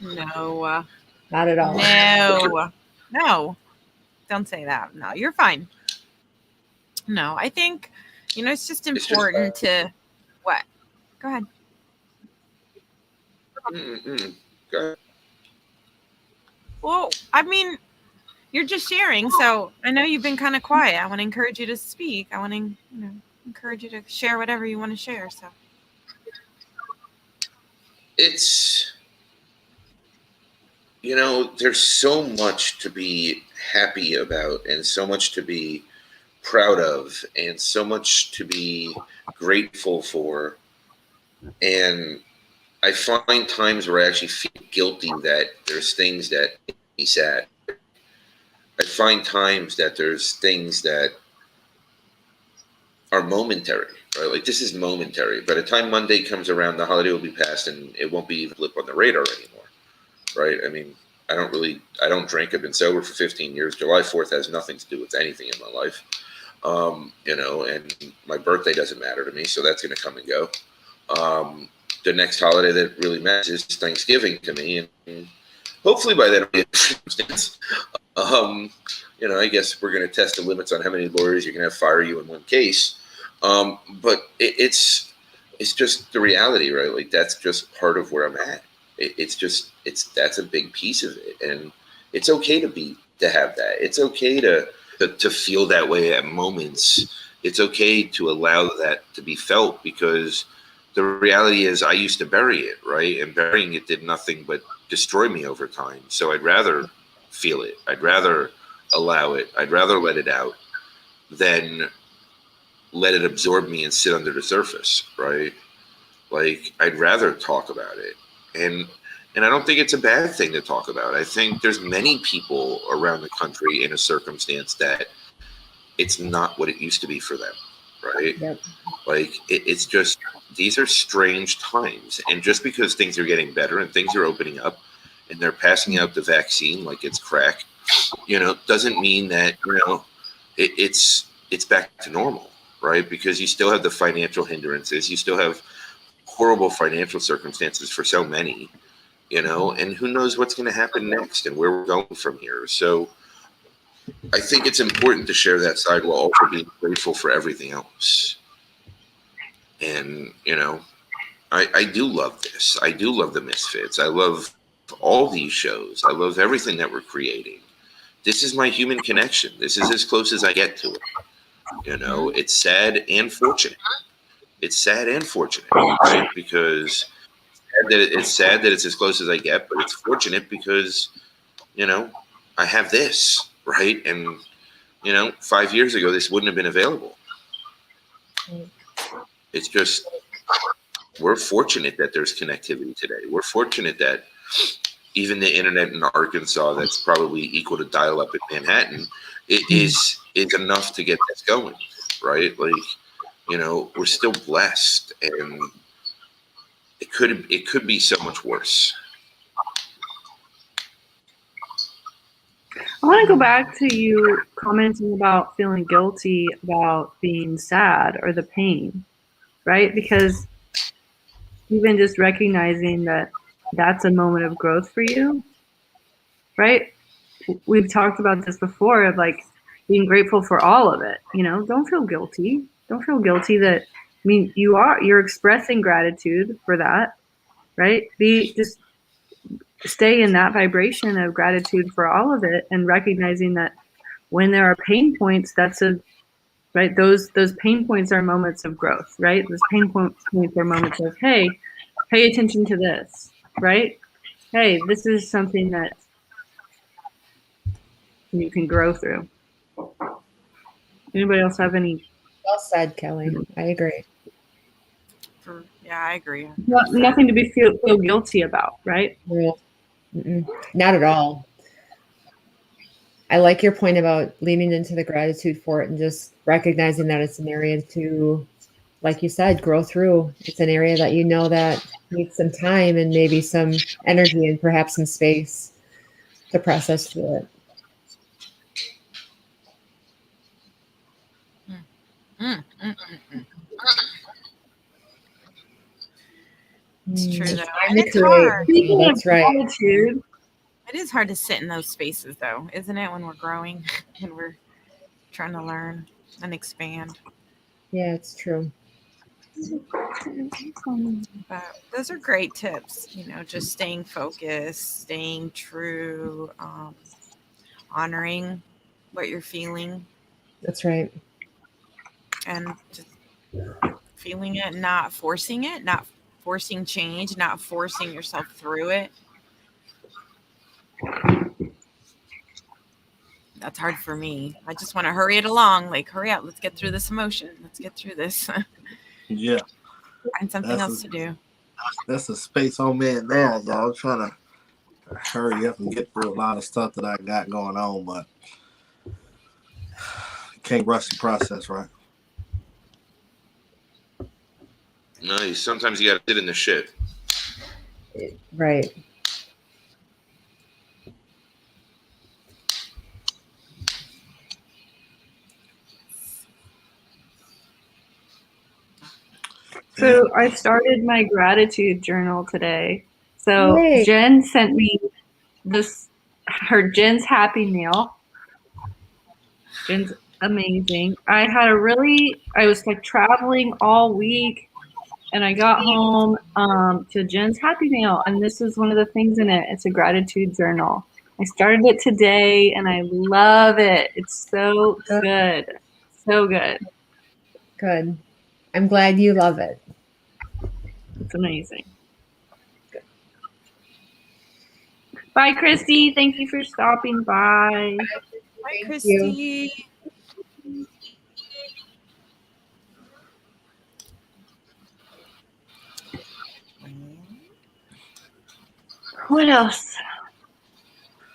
E: No.
C: Not at all.
E: No. Don't say that. No, you're fine. No, I think, it's just important to what? Go ahead.
F: Go ahead.
E: Well, I mean, you're just sharing, so I know you've been kind of quiet. I want to encourage you to speak. I want to, encourage you to share whatever you want to share. So
F: it's, there's so much to be happy about, and so much to be proud of, and so much to be grateful for. And I find times where I actually feel guilty that there's things that make me sad. I find times that there's things that are momentary, right? Like, this is momentary. By the time Monday comes around, the holiday will be past, and it won't be even a blip on the radar anymore, right? I mean, I don't drink. I've been sober for 15 years. July 4th has nothing to do with anything in my life. And my birthday doesn't matter to me, so that's going to come and go. The next holiday that really matters is Thanksgiving to me, and hopefully by then I'll be in a circumstance. I guess we're going to test the limits on how many lawyers you're going to have fire you in one case. But it's just the reality, right? Like, that's just part of where I'm at. That's a big piece of it, and it's okay to have that. It's okay to feel that way at moments. It's okay to allow that to be felt, because the reality is I used to bury it, right? And burying it did nothing but destroy me over time. So I'd rather feel it. I'd rather allow it. I'd rather let it out than let it absorb me and sit under the surface, right? Like, I'd rather talk about it. And I don't think it's a bad thing to talk about. I think there's many people around the country in a circumstance that it's not what it used to be for them, right?
C: Yep.
F: Like, it's just, these are strange times. And just because things are getting better and things are opening up and they're passing out the vaccine like it's crack, doesn't mean that, it's back to normal, right? Because you still have the financial hindrances. You still have horrible financial circumstances for so many, and who knows what's going to happen next and where we're going from here. So I think it's important to share that side while also being grateful for everything else. And, I do love this. I do love the Misfits. I love all these shows. I love everything that we're creating. This is my human connection. This is as close as I get to it. It's sad and fortunate. It's sad and fortunate, right? Because it's sad that it's as close as I get, but it's fortunate because, I have this, right? And, 5 years ago, this wouldn't have been available. It's just, we're fortunate that there's connectivity today. We're fortunate that even the internet in Arkansas, that's probably equal to dial-up in Manhattan, it is enough to get this going, right? Like, you know, we're still blessed, and it could be so much worse.
A: I want to go back to you commenting about feeling guilty about being sad or the pain, right? Because even just recognizing that that's a moment of growth for you, right? We've talked about this before of like being grateful for all of it. You know, don't feel guilty. Don't feel guilty that, I mean, you're expressing gratitude for that, right? Just stay in that vibration of gratitude for all of it, and recognizing that when there are pain points, right, those pain points are moments of growth, right? Those pain points are moments of, hey, pay attention to this, right? Hey, this is something that you can grow through. Anybody else have any?
C: Well said, Kelly. I agree.
E: Yeah, I agree.
A: Nothing to feel guilty about, right?
C: Not at all. I like your point about leaning into the gratitude for it and just recognizing that it's an area to, like you said, grow through. It's an area that you know that needs some time and maybe some energy and perhaps some space to process through it.
E: It's true, though.
C: Time
E: And
C: to
E: it's hard.
C: create. That's right.
A: Gratitude.
E: It is hard to sit in those spaces, though, isn't it, when we're growing and we're trying to learn and expand?
C: Yeah, it's true.
E: But those are great tips, you know, just staying focused, staying true, honoring what you're feeling,
C: That's right.
E: and just feeling it, not forcing change, not forcing yourself through it. That's hard for me. I just want to hurry it along. Like, hurry up. Let's get through this emotion. Let's get through this.
B: Yeah.
E: Find something else to do.
B: That's a space on me now, y'all. I'm trying to hurry up and get through a lot of stuff that I got going on, but can't rush the process, right?
F: No, sometimes you got to sit in the shit.
C: Right.
A: So I started my gratitude journal today. So
C: Yay.
A: Jen sent me Jen's happy meal. Jen's amazing. I was like traveling all week, and I got home to Jen's happy meal, and this is one of the things in it. It's a gratitude journal. I started it today, and I love it. It's so good. So good.
C: Good. I'm glad you love it.
A: It's amazing. Bye, Christy. Thank you for stopping by.
E: Bye, Christy.
A: What else?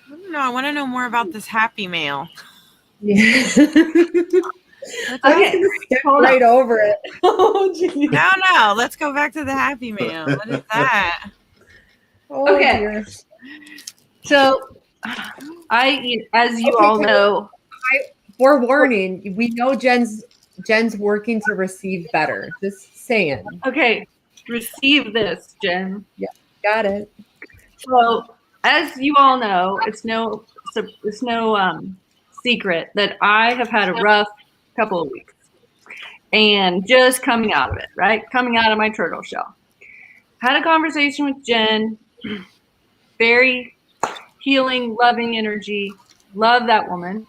E: I don't know. I want to know more about this happy mail.
C: Yeah.
A: Okay,
C: Skip right over it. Oh, geez.
E: No. Let's go back to the happy mail. What is that?
C: Oh,
A: Okay.
C: dear.
A: So, as you all know,
C: We're warning. We know Jen's working to receive better. Just saying.
A: okay, receive this, Jen.
C: Got it.
A: So, as you all know, it's no secret that I have had a rough couple of weeks, and just coming out of it, right? Coming out of my turtle shell. Had a conversation with Jen. Very healing, loving energy. Love that woman.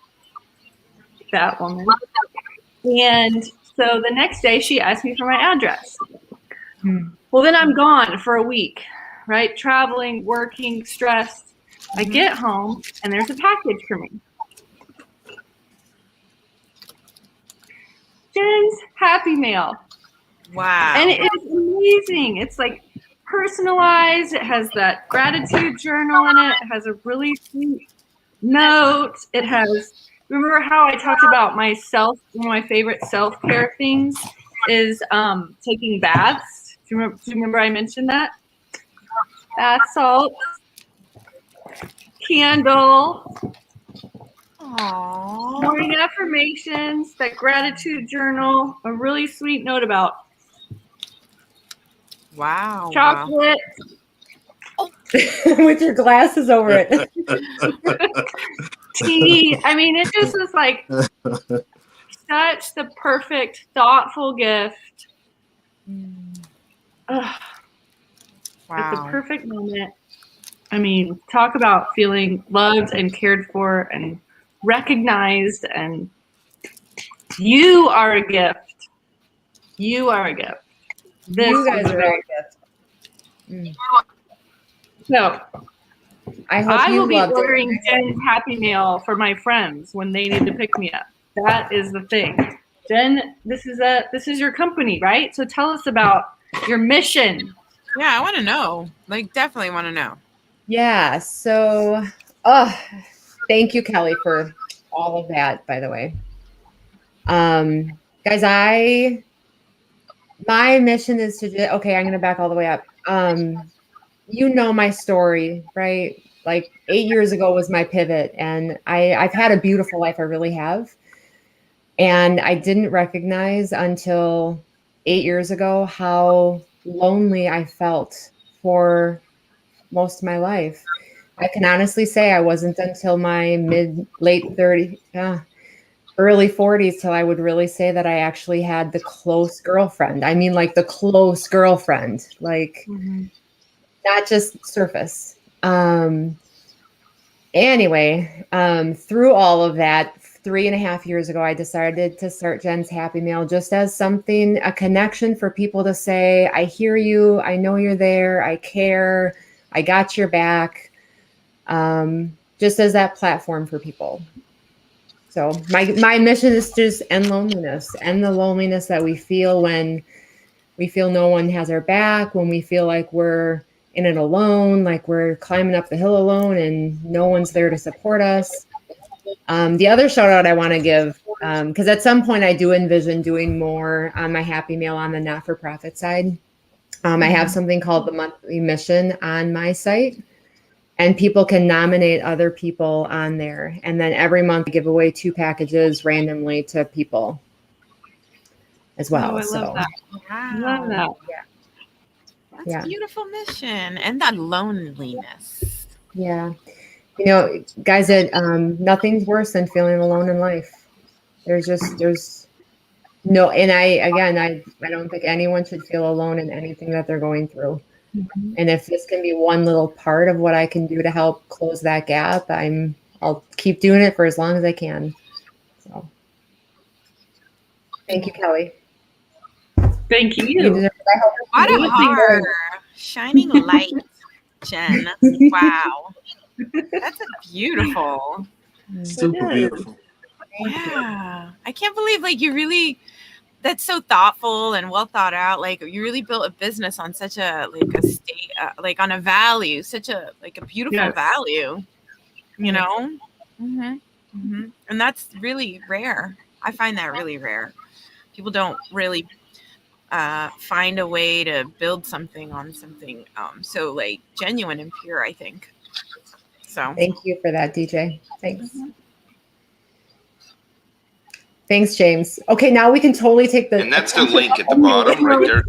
A: And so the next day she asked me for my address. Well, then I'm gone for a week, right? Traveling, working, stressed. I get home and there's a package for me. Jen's happy mail.
E: Wow.
A: And it is amazing. It's like personalized. It has that gratitude journal in it. It has a really sweet note. It has, remember how I talked about myself, one of my favorite self-care things is taking baths. Do you remember I mentioned that? Bath salt, candle,
E: Aww.
A: morning affirmations, that gratitude journal, a really sweet note about
E: Wow.
A: chocolate.
C: With your glasses over it.
A: Tea. I mean, it just was like such the perfect, thoughtful gift. Ugh, at the
E: Wow.
A: perfect moment. I mean, talk about feeling loved and cared for and recognized, and you are a gift. You are a gift. This
C: You guys
A: is
C: are all
A: very
C: good.
A: so.
C: I hope
A: I
C: you
A: will be
C: loved
A: ordering
C: it.
A: Jen's Happy Meal for my friends when they need to pick me up. That is the thing. Jen, this is your company, right? So tell us about your mission.
E: Yeah, I want to know. Like, definitely want to know.
C: Yeah. So, thank you, Kelly, for all of that, by the way. Guys, my mission is to, okay, I'm going to back all the way up. You know my story, right? Like 8 years ago was my pivot, and I've had a beautiful life. I really have. And I didn't recognize until 8 years ago how lonely I felt for most of my life. I can honestly say I wasn't until my late 30s, early 40s till I would really say that I actually had the close girlfriend. I mean, like the close girlfriend, like not just surface. Anyway, through all of that, 3.5 years ago, I decided to start Jen's Happy Meal just as something, a connection for people to say, I hear you, I know you're there, I care, I got your back. Just as that platform for people. So my mission is to just end loneliness, end the loneliness that we feel when we feel no one has our back, when we feel like we're in it alone, like we're climbing up the hill alone and no one's there to support us. The other shout out I want to give, because at some point I do envision doing more on my Happy Meal on the not-for-profit side. I have something called the monthly mission on my site. And people can nominate other people on there. And then every month I give away 2 packages randomly to people as well.
A: Oh, I love that.
E: Wow.
A: Love that.
E: That's
C: Yeah.
E: a beautiful mission. And that loneliness.
C: Yeah. You know, guys, nothing's worse than feeling alone in life. There's no, and I don't think anyone should feel alone in anything that they're going through. And if this can be one little part of what I can do to help close that gap, I'll keep doing it for as long as I can. So thank you, Kelly.
A: Thank you.
C: You deserve it. I hope
E: What a
C: you're listening
E: heart.
C: good.
E: Shining light, Jen. Wow. That's beautiful.
B: Super beautiful.
E: Yeah. I can't believe like you really that's so thoughtful and well thought out. Like you really built a business on such a state, like on a value, such a like a beautiful
A: Yes.
E: value, you know? And that's really rare. I find that really rare. People don't really find a way to build something on something so like genuine and pure, I think. So
C: Thank you for that, DeeJae. Thanks. Thanks, James. Okay, now we can totally take the.
F: And that's the link at the bottom right there.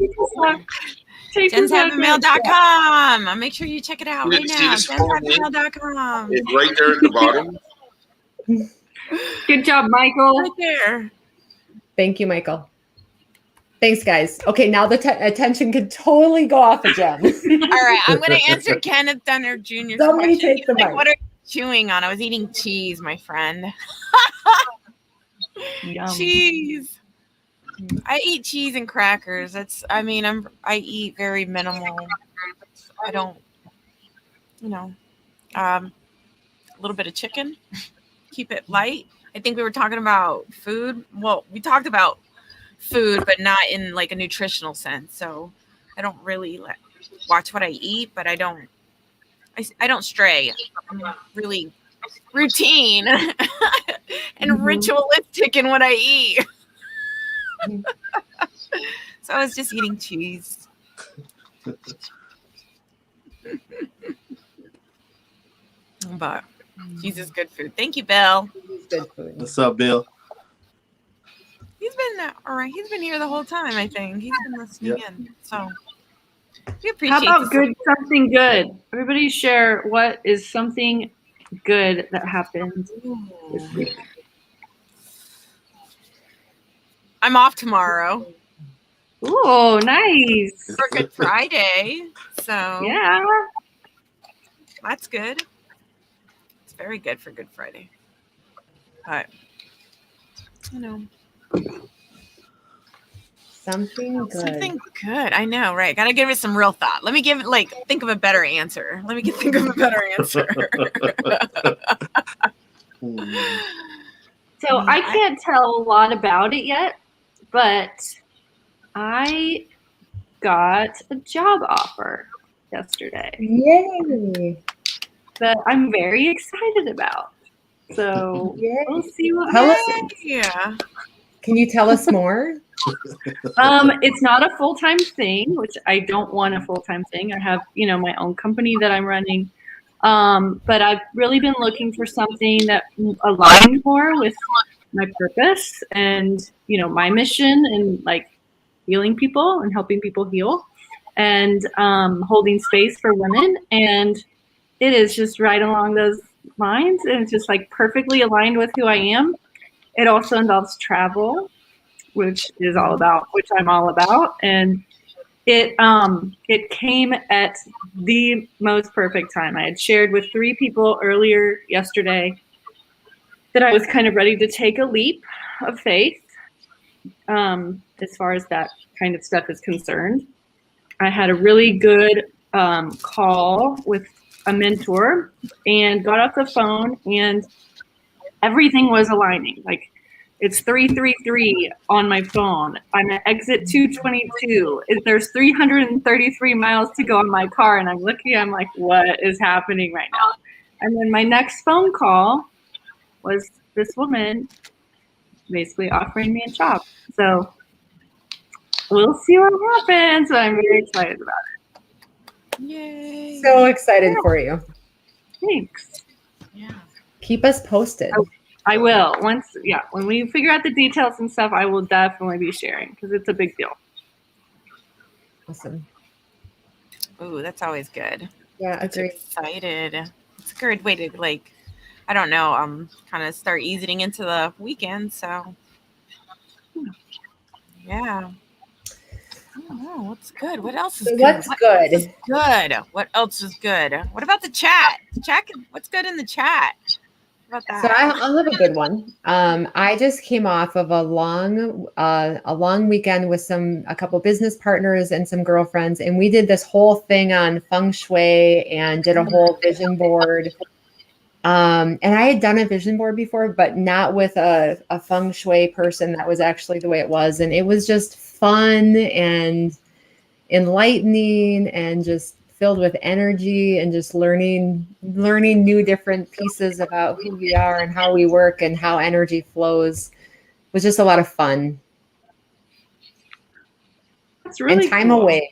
E: JensHappyMeal.com. Make sure you check it out right
F: See
E: now.
F: this full link?
E: JensHappyMeal.com.
F: It's right there at the bottom.
A: Good job, Michael.
E: Right there.
C: Thank you, Michael. Thanks, guys. Okay, now the attention can totally go off of Jen.
E: All right, I'm going to answer Kenneth Dunner Jr.'s
C: Somebody
E: question.
C: take the mic.
E: What are you chewing on? I was eating cheese, my friend.
A: Yum.
E: Cheese. I eat cheese and crackers. I eat very minimal. I don't, a little bit of chicken. Keep it light. I think we were talking about food. Well, we talked about food, but not in like a nutritional sense. So I don't really watch what I eat, but I don't stray. I'm really routine and ritualistic in what I eat. So I was just eating cheese. But cheese is good food. Thank you, Bill.
C: It's good food.
B: What's up, Bill?
E: He's been all right. He's been here the whole time. I think he's been listening in. So we appreciate.
A: How about something good? Everybody share what is something good that happened this week.
E: I'm off tomorrow.
A: Oh, nice.
E: For Good Friday. So
A: yeah,
E: that's good. It's very good for Good Friday. But
C: Something good.
E: Something good. I know, right? Gotta give it some real thought. Let me think of a better answer. Think of a better answer.
A: So I can't tell a lot about it yet, but I got a job offer yesterday.
C: Yay!
A: That I'm very excited about. So we'll see what
C: Tell us.
A: happens.
E: Yeah.
C: Can you tell us more?
A: It's not a full-time thing, which I don't want a full-time thing. I have, my own company that I'm running. But I've really been looking for something that aligns more with my purpose and, my mission and like healing people and helping people heal and holding space for women. And it is just right along those lines. And it's just like perfectly aligned with who I am. It also involves travel, which I'm all about. And it came at the most perfect time. I had shared with 3 people earlier yesterday that I was kind of ready to take a leap of faith as far as that kind of stuff is concerned. I had a really good call with a mentor and got off the phone and everything was aligning. Like it's 333 on my phone. I'm at exit 222. There's 333 miles to go on my car. And I'm looking, I'm like, what is happening right now? And then my next phone call was this woman basically offering me a job. So we'll see what happens. I'm very excited about it.
E: Yay.
C: So excited for you.
A: Thanks.
E: Yeah.
C: Keep us posted.
A: I will. When we figure out the details and stuff, I will definitely be sharing because it's a big deal.
C: Awesome.
E: Ooh, that's always good.
C: Yeah, agreed.
E: Excited. It's a good way to kind of start easing into the weekend. So yeah. Oh, what's good? What else is good?
C: What's good?
E: Good. What else is good? What about the chat? What's good in the chat? About that?
C: So I'll have a good one. I just came off of a long weekend with a couple business partners and some girlfriends, and we did this whole thing on feng shui and did a whole vision board. And I had done a vision board before, but not with a feng shui person. That was actually the way it was, and it was just fun and enlightening and just filled with energy and just learning new different pieces about who we are and how we work and how energy flows. It was just a lot of fun.
A: That's really
C: and time
A: cool.
C: away,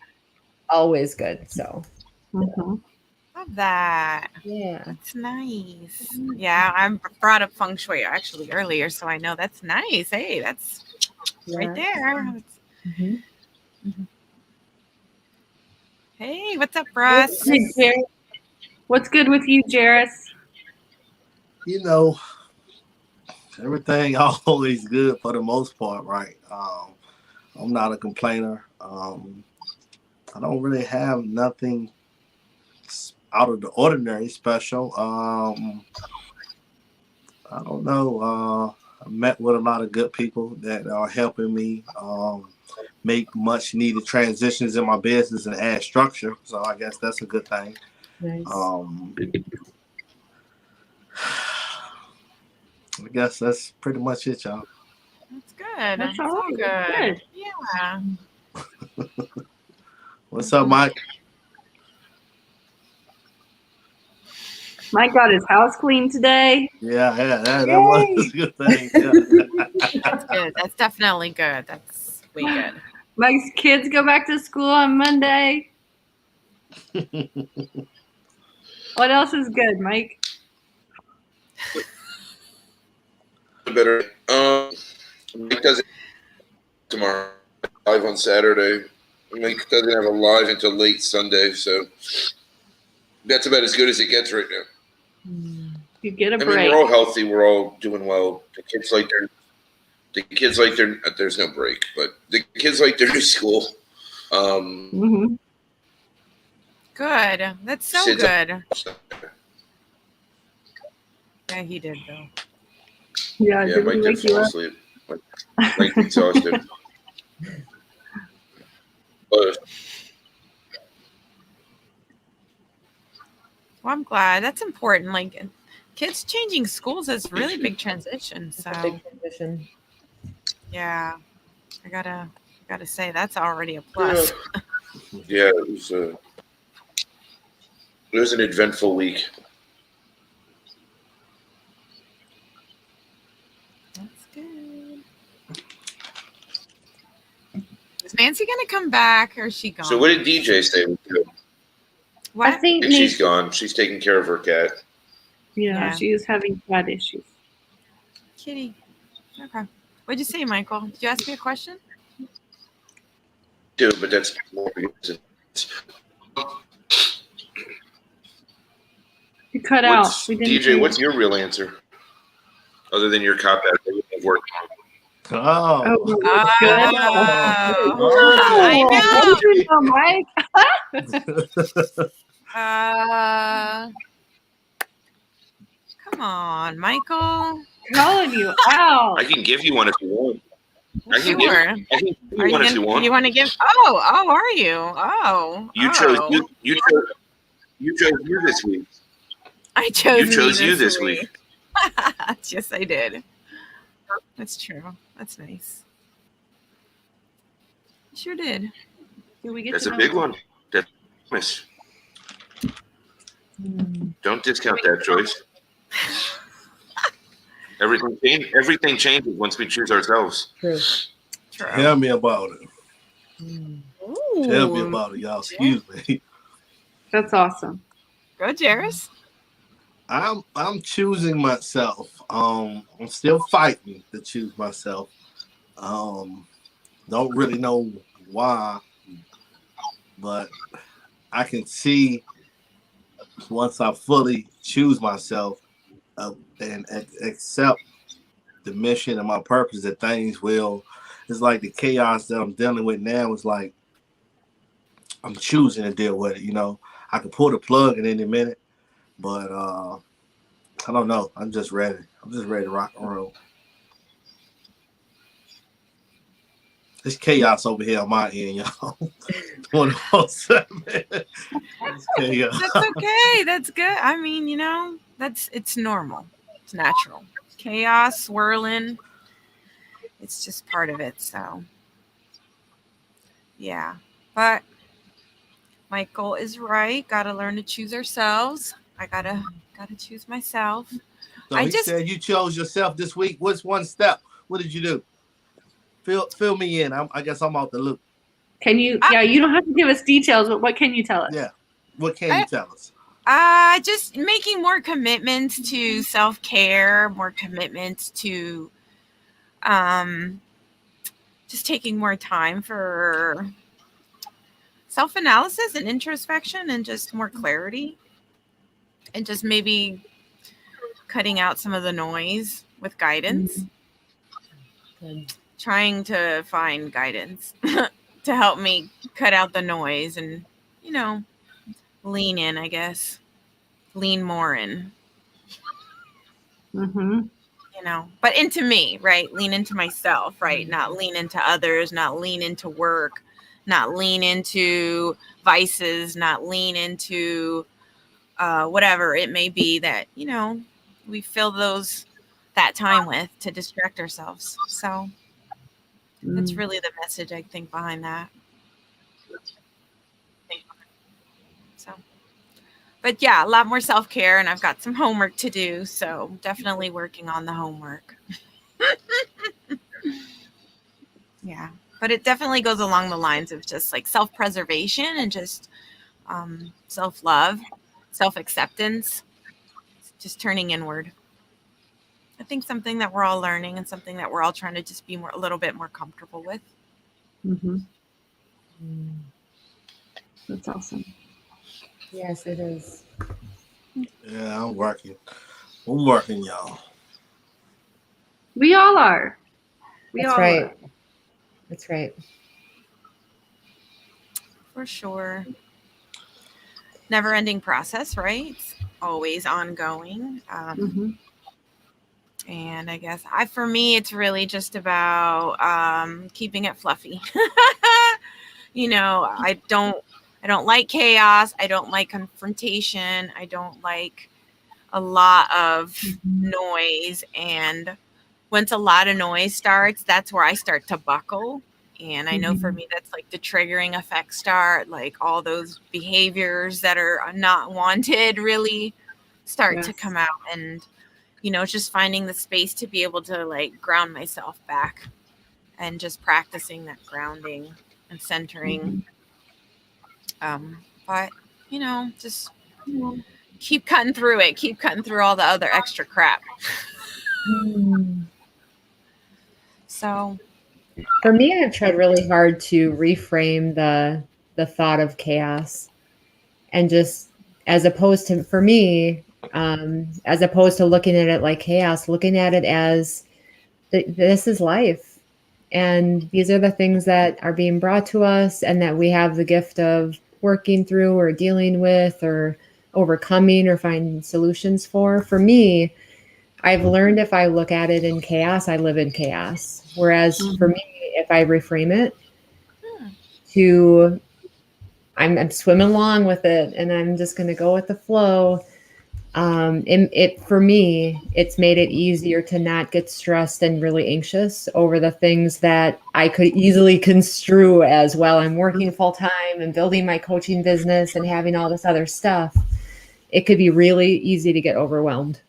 C: always good. So
E: love that.
C: Yeah,
E: that's nice. Yeah, I brought up feng shui actually earlier, so I know that's nice. Hey, that's right there. Hey, what's up, Russ?
A: Hey, what's good with you, Jaris?
B: Everything always good for the most part, right? I'm not a complainer. I don't really have nothing out of the ordinary special. I don't know. I met with a lot of good people that are helping me make much needed transitions in my business and add structure. So I guess that's a good thing.
C: Nice.
B: I guess that's pretty much it, y'all.
E: That's good.
A: That's
E: That's
A: all
E: all
A: right.
E: good. Yeah.
B: What's up, Mike?
A: Mike got his house clean today.
B: Yeah, that was a good thing. Yeah.
E: That's good. That's definitely good. That's way good.
A: Mike's kids go back to school on Monday. What else is good, Mike?
F: Better. Mike doesn't tomorrow. Live on Saturday. Mike doesn't have a live until late Sunday, so that's about as good as it gets right now.
A: You get a
F: I mean,
A: break.
F: we're all healthy. We're all doing well. The kids like there's no break, but the kids like their new school.
A: Mm-hmm.
E: Good. That's so
F: Sid's
E: good. Yeah, he did though.
A: Yeah,
F: Yeah,
A: did
F: Mike
A: we
F: did
A: wake you
F: fall
A: up?
F: asleep. Mike's exhausted. But
E: Well, I'm glad. That's important. Like, kids changing schools is really big transition.
C: It's a
E: So
C: big transition.
E: yeah, I gotta say that's already a plus.
F: yeah, it was an eventful week.
E: That's good. Is Nancy gonna come back or is she gone?
F: So what did DeeJae say?
E: What?
A: I think
F: And she's
A: Nancy,
F: gone. She's taking care of her cat.
A: yeah, she is having cat issues.
E: Kitty. Okay. What'd you say, Michael? Did you ask me a question?
F: Too, but that's more because
A: You cut out.
F: what's
A: We didn't hear
F: DeeJae,
A: you.
F: what's your real answer? Other than your cop out of work.
B: Oh.
A: Oh, that's good.
E: I know. Mike. Come on, Michael.
A: Calling you out.
F: I can give you one if you want. I can
E: Sure.
F: give you one if you want.
E: You want to give? Oh, are you? Oh,
F: You chose you chose you this week.
E: I chose.
F: You chose
E: me
F: you this week.
E: Yes, I did. That's true. That's nice. Sure did.
A: Did we get
F: That's
A: to
F: a
A: know
F: big
A: that?
F: one. That's nice. Don't discount that, Joyce. Everything changes once we choose ourselves.
C: True.
E: True.
B: Tell me about it.
E: Ooh.
B: Tell me about it, y'all. Excuse me.
A: That's awesome.
E: Go, Jaris.
B: I'm choosing myself. I'm still fighting to choose myself. Don't really know why, but I can see once I fully choose myself and accept the mission and my purpose, that things will. It's like the chaos that I'm dealing with now is like I'm choosing to deal with it. You know, I can pull the plug in any minute, but I don't know. I'm just ready. I'm just ready to rock and roll. There's chaos over here on my end, y'all. 24/7. It's chaos.
E: That's okay. That's good. I mean, it's normal. It's natural. Chaos, swirling. It's just part of it. So, yeah. But Michael is right. Got to learn to choose ourselves. I gotta choose myself.
B: So he said you chose yourself this week. What's one step? What did you do? Fill me in. I guess I'm out the loop.
A: Can you? Yeah, you don't have to give us details, but what can you tell us?
B: Yeah. What can you tell us?
E: Just making more commitments to self-care, more commitments to just taking more time for self-analysis and introspection and just more clarity, and just maybe cutting out some of the noise with guidance. Trying to find guidance to help me cut out the noise and, lean in, I guess. Lean more in.
A: Mm-hmm.
E: But into me, right? Lean into myself, right? Not lean into others, not lean into work, not lean into vices, not lean into whatever it may be that, we fill that time with to distract ourselves. So that's
A: Mm.
E: really the message I think behind that. So, but yeah, a lot more self-care, and I've got some homework to do. So definitely working on the homework. Yeah, but it definitely goes along the lines of just like self-preservation and just self-love, self-acceptance, just turning inward. I think something that we're all learning and something that we're all trying to just be a little bit more comfortable with.
A: Mhm. That's awesome.
C: Yes, it is.
B: Yeah, I'm working. I'm working, y'all.
A: We all are. We
C: That's
A: all
C: right.
A: are.
C: That's right.
E: For sure. Never-ending process, right? It's always ongoing.
A: Mhm.
E: And I guess for me, it's really just about keeping it fluffy. I don't like chaos. I don't like confrontation. I don't like a lot of noise. And once a lot of noise starts, that's where I start to buckle. And I know for me, that's like the triggering effects start, like all those behaviors that are not wanted really start to
A: Yes.
E: come out. And, just finding the space to be able to like ground myself back and just practicing that grounding and centering. But, just keep cutting through it, keep cutting through all the other extra crap. So
C: For me, I've tried really hard to reframe the thought of chaos, and just as opposed to, for me, as opposed to looking at it like chaos, looking at it as this is life, and these are the things that are being brought to us, and that we have the gift of working through or dealing with or overcoming or finding solutions for. For me, I've learned if I look at it in chaos, I live in chaos. Whereas for me, if I reframe it to I'm swimming along with it and I'm just going to go with the flow. It for me, it's made it easier to not get stressed and really anxious over the things that I could easily construe as, well, I'm working full time and building my coaching business and having all this other stuff. It could be really easy to get overwhelmed.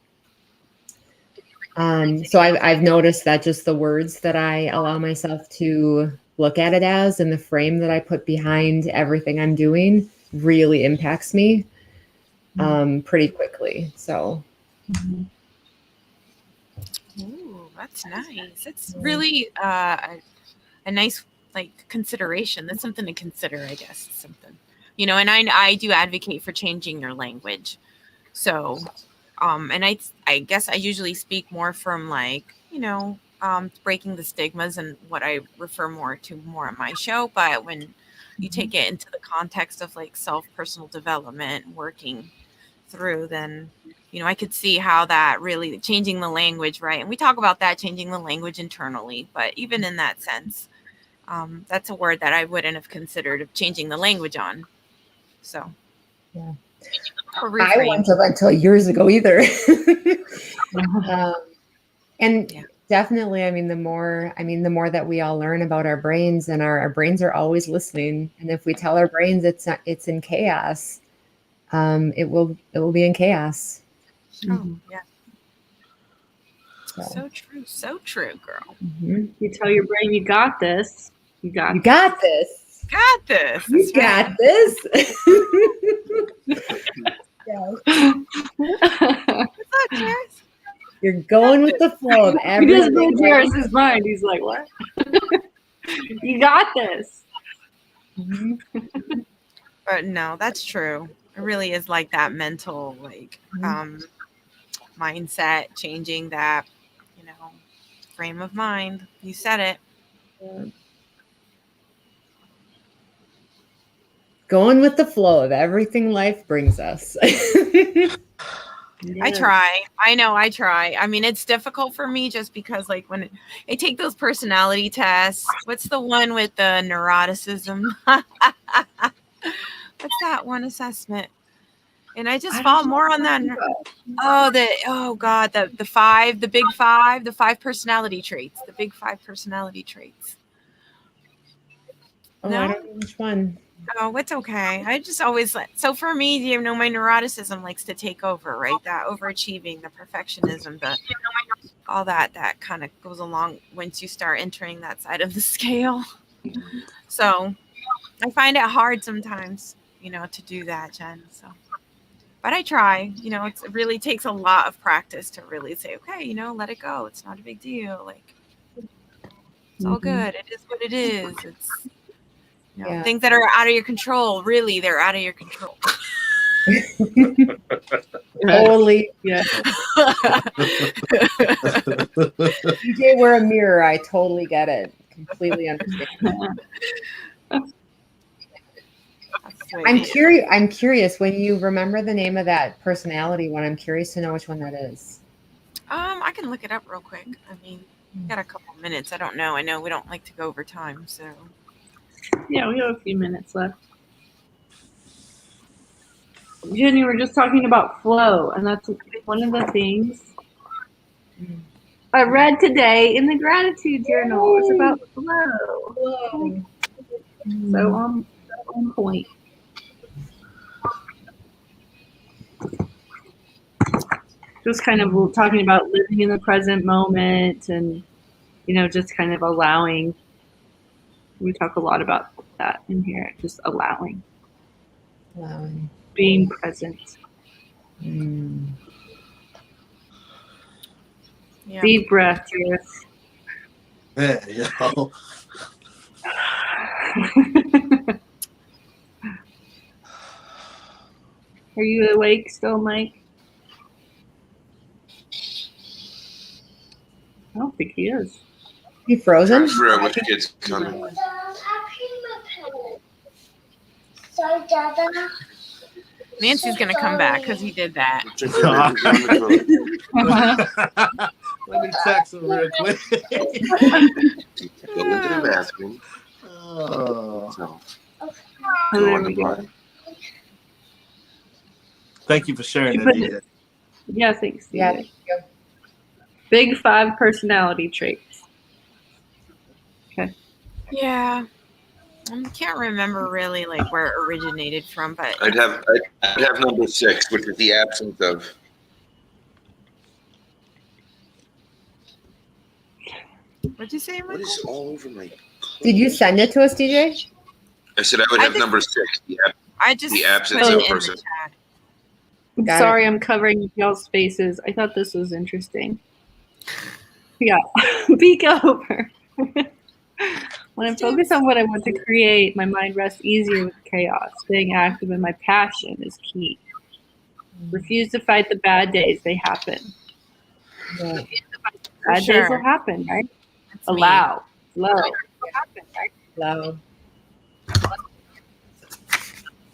C: So I've noticed that just the words that I allow myself to look at it as, and the frame that I put behind everything I'm doing, really impacts me pretty quickly. So
E: ooh, that's nice. It's really a nice like consideration. That's something to consider, I guess. It's something, and I do advocate for changing your language. So, and I guess I usually speak more from like, breaking the stigmas and what I refer more on my show. But when you take it into the context of like personal development, working through, then, I could see how that really changing the language, right? And we talk about that, changing the language internally, but even in that sense, that's a word that I wouldn't have considered of changing the language on. So,
C: yeah.
E: or
C: I
E: reframe.
C: wouldn't have until years ago either. And
E: Yeah.
C: definitely, the more that we all learn about our brains, and our brains are always listening. And if we tell our brains it's in chaos, it will be in chaos.
E: Oh, yeah. So true, girl.
A: You tell your brain you got this. You got
C: this.
E: Got this.
C: You got this. Yeah.
E: What's up, Jaris?
C: You're going with the flow of
A: He
C: everything.
A: just blew Jaris's mind. He's like, what? You got this.
E: But no, that's true. It really is like that mental, like, mindset, changing that, frame of mind. You said it.
C: Going with the flow of everything life brings us.
E: I try. I know I try. It's difficult for me just because, like, when I take those personality tests, what's the one with the neuroticism? What's that one assessment? And I just fall more on that. The big five personality traits, the big five personality traits.
C: Oh,
E: No?
C: I don't know which one.
E: Oh, it's okay. I just always so for me, my neuroticism likes to take over, right? That overachieving, the perfectionism, all that kind of goes along once you start entering that side of the scale. So I find it hard sometimes, to do that, Jen. So, but I try. It really takes a lot of practice to really say, okay, let it go. It's not a big deal. Like, it's all good. It is what it is. It's things that are out of your control. Really, they're out of your control.
C: Totally.
A: Yeah.
C: DeeJae, we're a mirror. I totally get it. Completely understand. I'm curious when you remember the name of that personality one. I'm curious to know which one that is.
E: I can look it up real quick. I mean, got a couple minutes. I don't know. I know we don't like to go over time, so.
A: Yeah, we have a few minutes left. Jen, you were just talking about flow, and that's one of the things I read today in the gratitude journal. It's about flow. So on point. Just kind of talking about living in the present moment and, just kind of allowing. We talk a lot about that in here, just allowing. Being present.
E: Yeah.
A: Deep breath, Jaris.
B: Yeah,
A: Are you awake still, Mike? I don't think he is.
C: He frozen?
F: Trying to figure out which kid's coming.
E: Nancy's gonna come back because he did that.
B: Let me text him real quick.
F: Go into the bathroom.
B: Oh.
F: Go on the block.
B: Thank you for sharing that, DeeJae.
A: Yeah, thanks.
C: Yeah.
A: DeeJae. Big five personality traits. Okay.
E: Yeah. I can't remember really like where it originated from, but
F: I'd have number 6, which is the absence of.
E: what'd you say,
F: What
E: Michael?
F: is all over my?
C: Did you send it to us, DeeJae?
F: I said I would have number 6.
E: I just
F: the absence
E: put
F: of
E: it in
F: person.
E: the chat.
A: I'm
C: Got
A: sorry I'm covering y'all's faces. I thought this was interesting. Yeah. Peek over. When I'm focused on what I want to create, my mind rests easier with chaos. Staying active in my passion is key. Refuse to fight the bad days. They happen.
C: Yeah.
A: Bad days will happen, right?
E: That's
A: Allow. Flow.
C: Loud.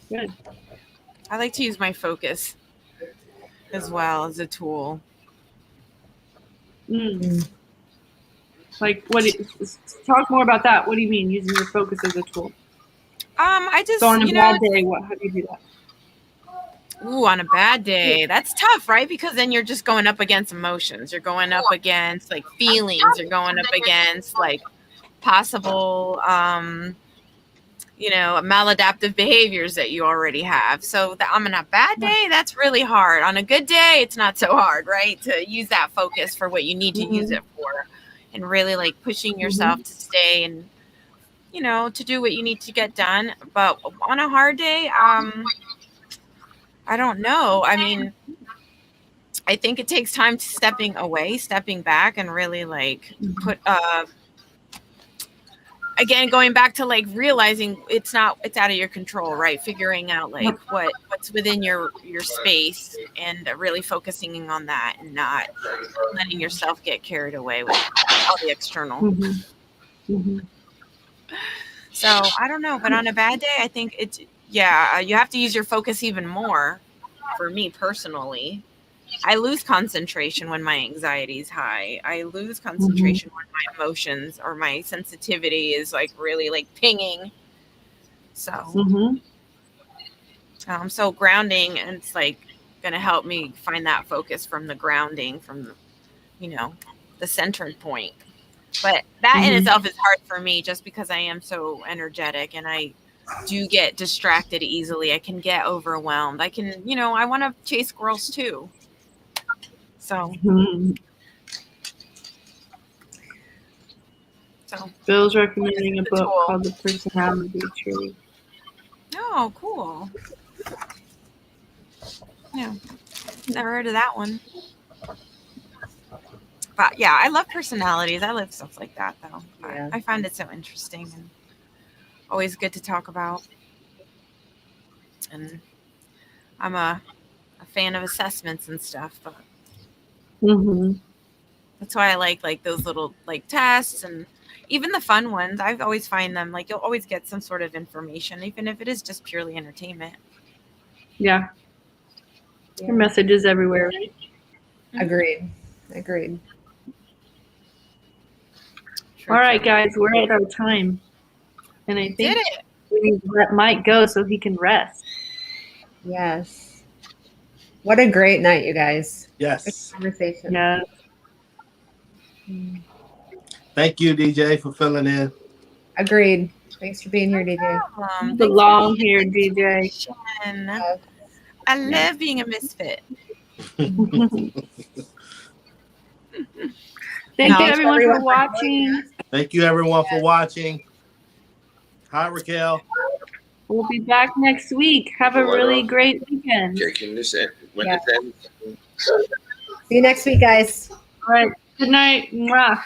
A: Good.
E: I like to use my focus as well as a tool.
A: Like, talk more about that. What do you mean, using your focus as a tool?
E: I just,
A: So on a bad day, how do you do that?
E: Ooh, on a bad day, that's tough, right? Because then you're just going up against emotions. You're going up against like feelings. You're going up against like possible, maladaptive behaviors that you already have. So on a bad day, that's really hard. On a good day, it's not so hard, right? To use that focus for what you need to use it for, and really like pushing yourself to stay and, to do what you need to get done. But on a hard day, I don't know. I mean, I think it takes time to stepping back and really like put, again, going back to like realizing it's out of your control, right? Figuring out like what's within your space and really focusing on that and not letting yourself get carried away with all the external. So I don't know, but on a bad day, I think you have to use your focus even more. For me personally, I lose concentration when my anxiety is high. I lose concentration when my emotions or my sensitivity is like really like pinging. So So grounding, and it's like going to help me find that focus from the grounding, from the centered point. But that in itself is hard for me, just because I am so energetic and I do get distracted easily. I can get overwhelmed. I can, I want to chase squirrels too. So,
A: Bill's recommending a book called The Personality Tree.
E: Oh, cool. Yeah, never heard of that one. But yeah, I love personalities. I love stuff like that, though.
C: Yeah.
E: I find it so interesting and always good to talk about. And I'm a fan of assessments and stuff, but that's why I like those little tests, and even the fun ones. I always find them you'll always get some sort of information, even if it is just purely entertainment.
A: Yeah. Your message is everywhere, right?
C: Agreed.
A: All right, guys, we're at our time. And I think we need to let Mike go so he can rest.
C: Yes. What a great night, you guys.
B: Yes.
C: Good conversation.
A: Yeah.
B: Thank you, DeeJae, for filling in.
C: Agreed. Thanks for being here, DeeJae.
A: You belong here, DeeJae.
E: I love being a misfit.
A: Thank you, everyone, for watching.
B: Thank you, everyone, for watching. Hi, Raquel.
A: We'll be back next week. Have a really great weekend.
F: Okay, can this end? When this ends?
C: See you next week, guys.
A: All right. Good night. Mwah.